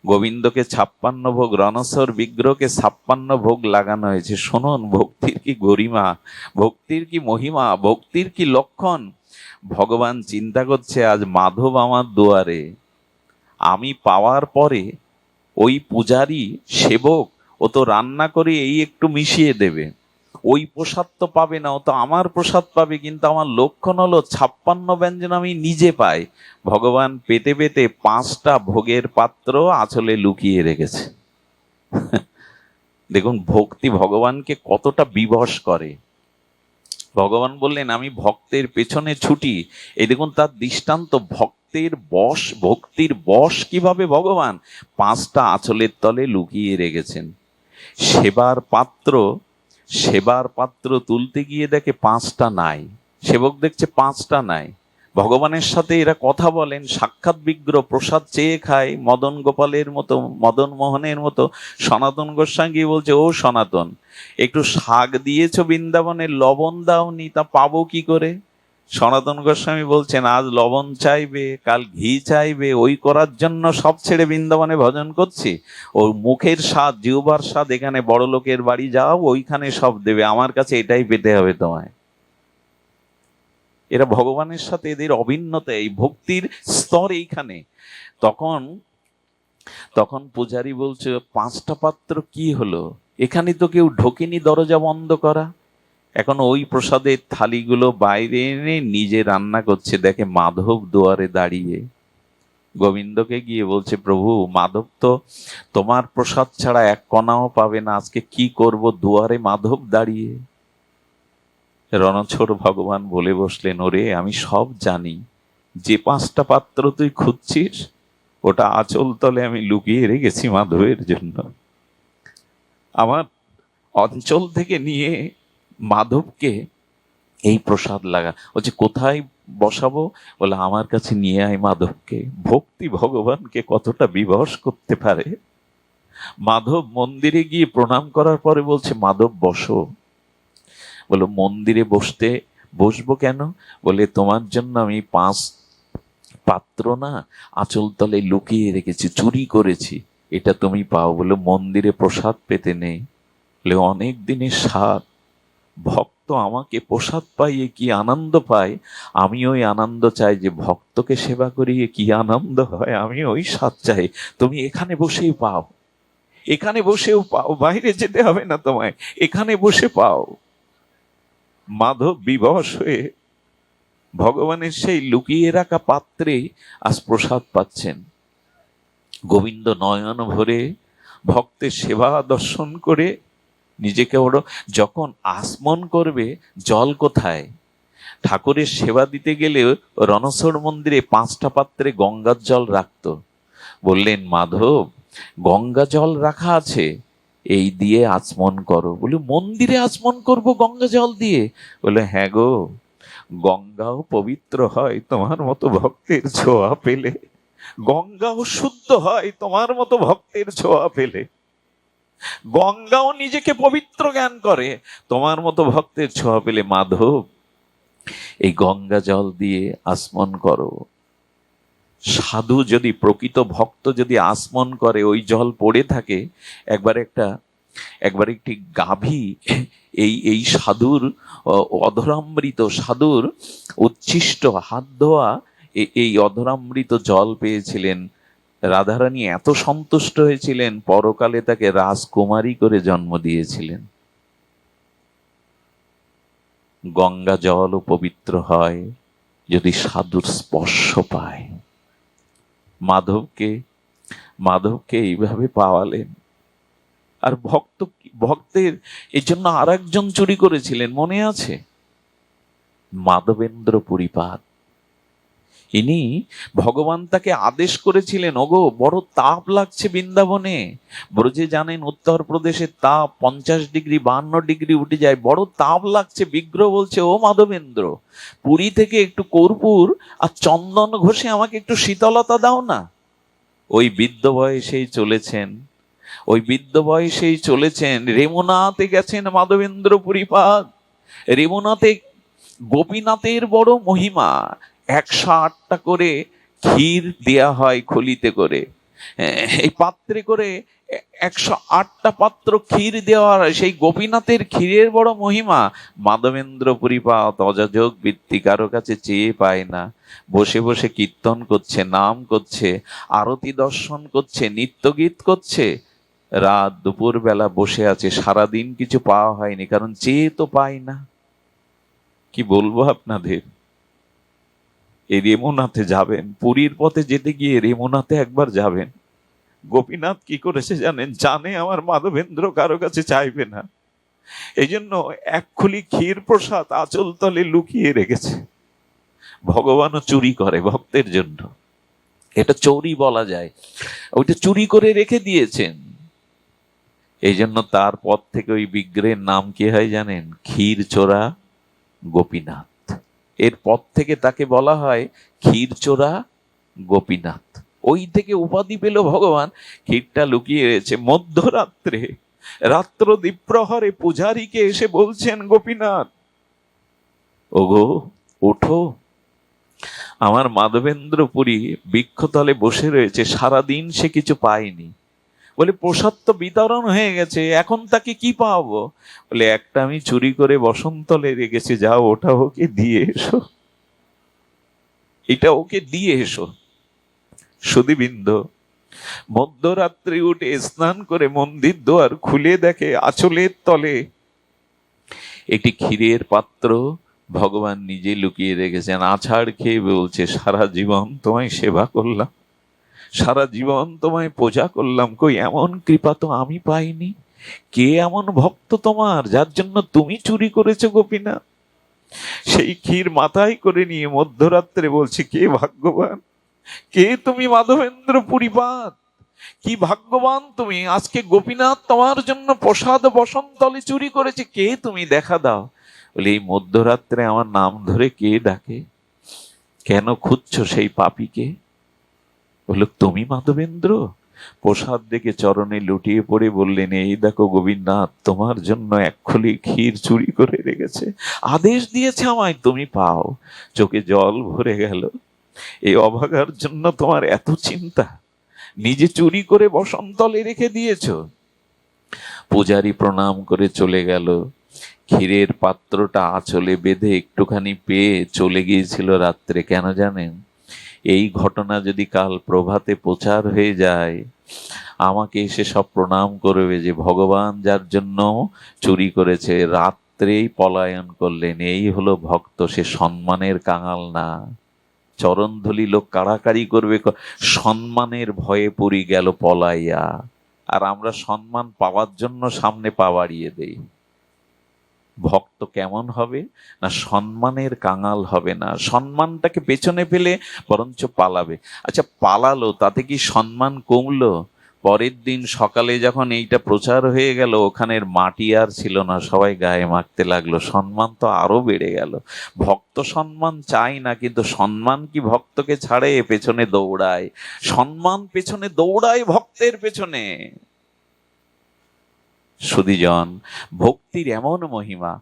গোবিন্দকে 56 ভোগ, রণসর বিগ্রহকে 56 ভোগ লাগানো হয়েছে। শুনুন ভক্তির কি গরিমা, ভক্তির কি মহিমা, ভক্তির কি লক্ষণ। ভগবান চিন্তা করছে আজ মাধব আমার দুয়ারে, আমি পাওয়ার পরে ওই পূজারি সেবক ও তো রান্না করে এই একটু মিশিয়ে দেবে, ওই প্রসাদ তো পাবে না, ও তো আমার প্রসাদ পাবে। কিন্তু আমার লক্ষণ হলো 56 ব্যঞ্জন আমি নিজে পাই। ভগবান পেতে পেতে 5টা ভোগের পাত্র আঁচলে লুকিয়ে রেখেছে। দেখুন ভক্তি ভগবানকে কতটা বিবশ করে। ভগবান বললেন আমি ভক্তের পেছনে ছুটি। এই দেখুন তার দৃষ্টান্ত, ভক্তির বশ কিভাবে ভগবান 5টা আঁচলের তলে লুকিয়ে রেখেছেন। সেবার পাত্র তুলতে গিয়ে দেখে 5টা নাই, সেবক দেখছে 5টা নাই। ভগবানের সাথে এরা কথা বলেন, সাক্ষাৎ বিগ্রহ প্রসাদ চেয়ে খায় মদন গোপালের মতো, মদন মোহনের মতো। সনাতন গোস্বামী বলছে, ও সনাতন, একটু শাক দিয়েছ বৃন্দাবনে, লবণ দাওনি, তা পাবো কি করে? সনাতন গোস্বামী বলছেন আজ লবণ চাইবে, কাল ঘি চাইবে, ওই করার জন্য সব ছেড়ে বৃন্দাবনে ভজন করছি। ও মুখের স্বাদ, জিহ্বার স্বাদ, এখানে বড় লোকের বাড়ি যাও, ওইখানে সব দেবে, আমার কাছে এটাই পেতে হবে তোমায়। এরা ভগবানের সাথে এদের অভিন্নতা, এই ভক্তির স্তর এইখানে। তখন পূজারি বলছে 5টা পাত্র কি হলো? এখানে তো কেউ ঢোকেনি, দরজা বন্ধ করা। এখন ওই প্রসাদের থালিগুলো বাইরে এনে নিজে রান্না করছে, দেখে মাধব দুয়ারে দাঁড়িয়ে। গোবিন্দকে গিয়ে বলছে, প্রভু মাধব তো তোমার প্রসাদ ছাড়া এক কণাও পাবে না, আজকে কি করব, দুয়ারে মাধব দাঁড়িয়ে। রণছোড় ভগবান বলে বসলেন, ওরে আমি সব জানি, যে 5টা পাত্র তুই খুঁজছিস ওটা আঁচল তলে আমি লুকিয়ে রেখেছি মাধবের জন্য। আমার অঞ্চল থেকে নিয়ে মাধবকে এই প্রসাদ লাগা। বলছে কোথায় বসাবো? বলে আমার কাছে নিয়ে আয় মাধবকে। ভক্তি ভগবানকে কতটা বিবশ করতে পারে। মাধব মন্দিরে গিয়ে প্রণাম করার পরে বলছে, মাধব বসো। বলো মন্দিরে বসবো কেন? বলে তোমার জন্য আমি পাত্র না আঁচল তলে লুকিয়ে রেখেছি, চুরি করেছি, এটা তুমি পাও। বলে মন্দিরে প্রসাদ পেতে নেই? বলে অনেক দিনের স্বাদ, ভক্ত আমাকে প্রসাদ পাইয়ে কি আনন্দ পায়, আমি ওই আনন্দ চাই। যে ভক্তকে সেবা করিয়ে কি আনন্দ হয়, আমি ওই স্বাদ চাই। তুমি এখানে বসেই পাও, এখানে বসেও পাও, বাইরে যেতে হবে না তোমায়, এখানে বসে পাও। মাধব বিবশ হয়ে ভগবানের সেই লুকিয়ে রাখা পাত্রে আজ প্রসাদ পাচ্ছেন। গোবিন্দ নয়ন ভরে ভক্তের সেবা দর্শন করে নিজেকে ওর যখন আসমন করবে, জল কোথায়? ঠাকুরের সেবা দিতে গেলে রণছড় মন্দিরে 5টা পাত্রে গঙ্গার জল রাখতো। বললেন, মাধব গঙ্গা জল রাখা আছে, এই দিয়ে আচমন করো। বলে মন্দিরে আচমন করব গঙ্গা জল দিয়ে? বলে হ্যাঁ গো, গঙ্গাও পবিত্র হয় তোমার মতো ভক্তের ছোঁয়া পেলে, গঙ্গাও শুদ্ধ হয় তোমার মতো ভক্তের ছোঁয়া পেলে, গঙ্গাও নিজেকে পবিত্র জ্ঞান করে তোমার মতো ভক্তের ছোঁয়া পেলে। মাধব এই গঙ্গা জল দিয়ে আসমন করো। সাধু যদি, প্রকৃত ভক্ত যদি আসমন করে, ওই জল পড়ে থাকে, একবার একটি গাভী এই সাধুর অধরামৃত, সাধুর উচ্ছিষ্ট হাত ধোয়া এই অধরামৃত জল পেয়েছিলেন। রাধারানী এত সন্তুষ্ট হয়েছিলেন, পরকালে তাকে রাজকুমারী করে জন্ম দিয়েছিলেন। গঙ্গা জলও পবিত্র হয় যদি সাধুর স্পর্শ পায়। মাধবকে এইভাবে পাওয়ালেন। আর ভক্তের এই জন্য আর একজন চুরি করেছিলেন, মনে আছে? মাধবেন্দ্র পুরীপাদ। ইনি ভগবান তাকে আদেশ করেছিলেন, ওগো বড় তাপ লাগছে বৃন্দাবনে। ব্রজে জানেন উত্তরপ্রদেশের তাপ 50 ডিগ্রি 52 ডিগ্রি উঠে যায়, বড় তাপ লাগছে। বিগ্রহ বলছে, ও মাধবেন্দ্র, পুরী থেকে একটু কর্পূর আর চন্দন ঘষে আমাকে একটু শীতলতা দাও না। ওই বৃদ্ধ বয়সেই চলেছেন রেমুনাতে গেছেন মাধবেন্দ্র পুরীপাদ। রেমুনাতে গোপীনাথের বড় মহিমা। 108টা করে ক্ষীর দেয়া হয় খলিতে করে, এই পাত্রে করে 108টা পাত্র ক্ষীর দেওয়া হয়। সেই গোপীনাথের ক্ষীরের বড় মহিমা মাধবেন্দ্র পুরীপাদ অযাচক বৃত্তি কারো কাছে চেয়ে পায় না। বসে বসে কীর্তন করছে, নাম করছে, আরতি দর্শন করছে, নিত্যগীত করছে। রাত দুপুর বেলা বসে আছে, সারাদিন কিছু পাওয়া হয়নি, কারণ চেয়ে তো পায় না। কি বলবো আপনাদের, এই রেমুনাথে যাবেন, পুরীর পথে যেতে গিয়ে রেমুনাথে একবার যাবেন। গোপীনাথ কি করেছে জানেন? জানে আমার মাধবেন্দ্র কারো কাছে চাইবে না, এই জন্য 1 খুলি ক্ষীর প্রসাদ আঁচল তলে লুকিয়ে রেখেছে। ভগবানও চুরি করে ভক্তের জন্য, এটা চৌরি বলা যায়। ওইটা চুরি করে রেখে দিয়েছেন। এই জন্য তার পর থেকে ওই বিগ্রহের নাম কি হয় জানেন? ক্ষীর চোরা গোপীনাথ। এর পর থেকে তাকে বলা হয় ক্ষীর চোরা গোপীনাথ। ওই থেকে উপাধি পেল ভগবান। ক্ষীরটা লুকিয়ে রয়েছে। মধ্যরাত্রে, রাত্র দ্বিপ্রহরে পূজারীকে এসে বলছেন, গোপীনাথ ওগো ওঠো, আমার মাধবেন্দ্র পুরী বৃক্ষতলে বসে রয়েছে, সারাদিন সে কিছু পায়নি। বলে প্রসাদ তো বিতরণ হয়ে গেছে, এখন তাকে কি পাবো? বলে একটা আমি চুরি করে বসন্তলে রেখেছি, যাও ওটা ওকে দিয়ে এসো, এটা ওকে দিয়ে এসো। সুধীবৃন্দ, মধ্যরাত্রে উঠে স্নান করে মন্দির দুয়ার খুলে দেখে আঁচলের তলে একটি ক্ষীরের পাত্র ভগবান নিজে লুকিয়ে রেখেছেন। আছাড় খেয়ে বলছে, সারা জীবন তোমায় সেবা করলাম, সারা জীবন তোমায় পূজা করলাম, কই এমন কৃপা তো আমি পাইনি। কে এমন ভক্ত তোমার যার জন্য তুমি চুরি করেছো গোপীনাথ? সেই ক্ষীর মাথায় করে নিয়ে মধ্যরাত্রে বলছে, কে ভাগ্যবান, কে তুমি মাধবেন্দ্র পুরীপাদ, কি ভাগ্যবান তুমি, আজকে গোপীনাথ তোমার জন্য প্রসাদ বসন্তলে চুরি করেছে, কে তুমি, দেখা দাও। বলে এই মধ্যরাত্রে আমার নাম ধরে কে ডাকে, কেন খুঁজছো সেই পাপীকে? বলল, তুমি মাধবেন্দ্র? প্রসাদ দেখে চরণে লুটিয়ে পড়ে বললেন, এই দেখো গোবিন্দনাথ, তোমার জন্য 1 খুলি ক্ষীর চুরি করে রেখেছে, আদেশ দিয়েছে আমায় তুমি পাও। চোখে জল ভরে গেল। এই অভাগার জন্য তোমার এত চিন্তা, নিজে চুরি করে বসন্তলে রেখে দিয়েছো। পূজারি প্রণাম করে চলে গেল, ক্ষীরের পাত্রটা আঁচলে বেঁধে একটুখানি পেয়ে চলে গিয়েছিল রাত্রে। কেন জানেন? এই ঘটনা যদি কাল প্রভাতে প্রচার হয়ে যায়, আমাকে এসে সব প্রণাম করবে যে ভগবান যার জন্য চুরি করেছে রাত্রেই পলায়ন করলেন, এই হলো ভক্ত, সে সম্মানের কাঙাল না। চরণধুলি লোক কাড়াকাড়ি করবে, সম্মানের ভয়ে পড়ি গেল পলাইয়া। আর আমরা সম্মান পাওয়ার জন্য সামনে পা বাড়িয়ে দেই। ভক্ত কেমন হবে না, সম্মানের কাঙাল হবে না, সম্মানটাকে পেছনে ফেলে বরঞ্চ পালাবে। আচ্ছা, পালালো তাতে কি সম্মান কমলো? পরের দিন সকালে যখন এইটা প্রচার হয়ে গেল, ওখানের মাটি আর ছিল না, সবাই গায়ে মাখতে লাগলো, সম্মান তো আরো বেড়ে গেল। ভক্ত সম্মান চাই না, কিন্তু সম্মান কি ভক্তকে ছাড়ে? পেছনে দৌড়ায় সম্মান, পেছনে দৌড়ায় ভক্তের পেছনে। সুধীজন, ভক্তির এমন মহিমা,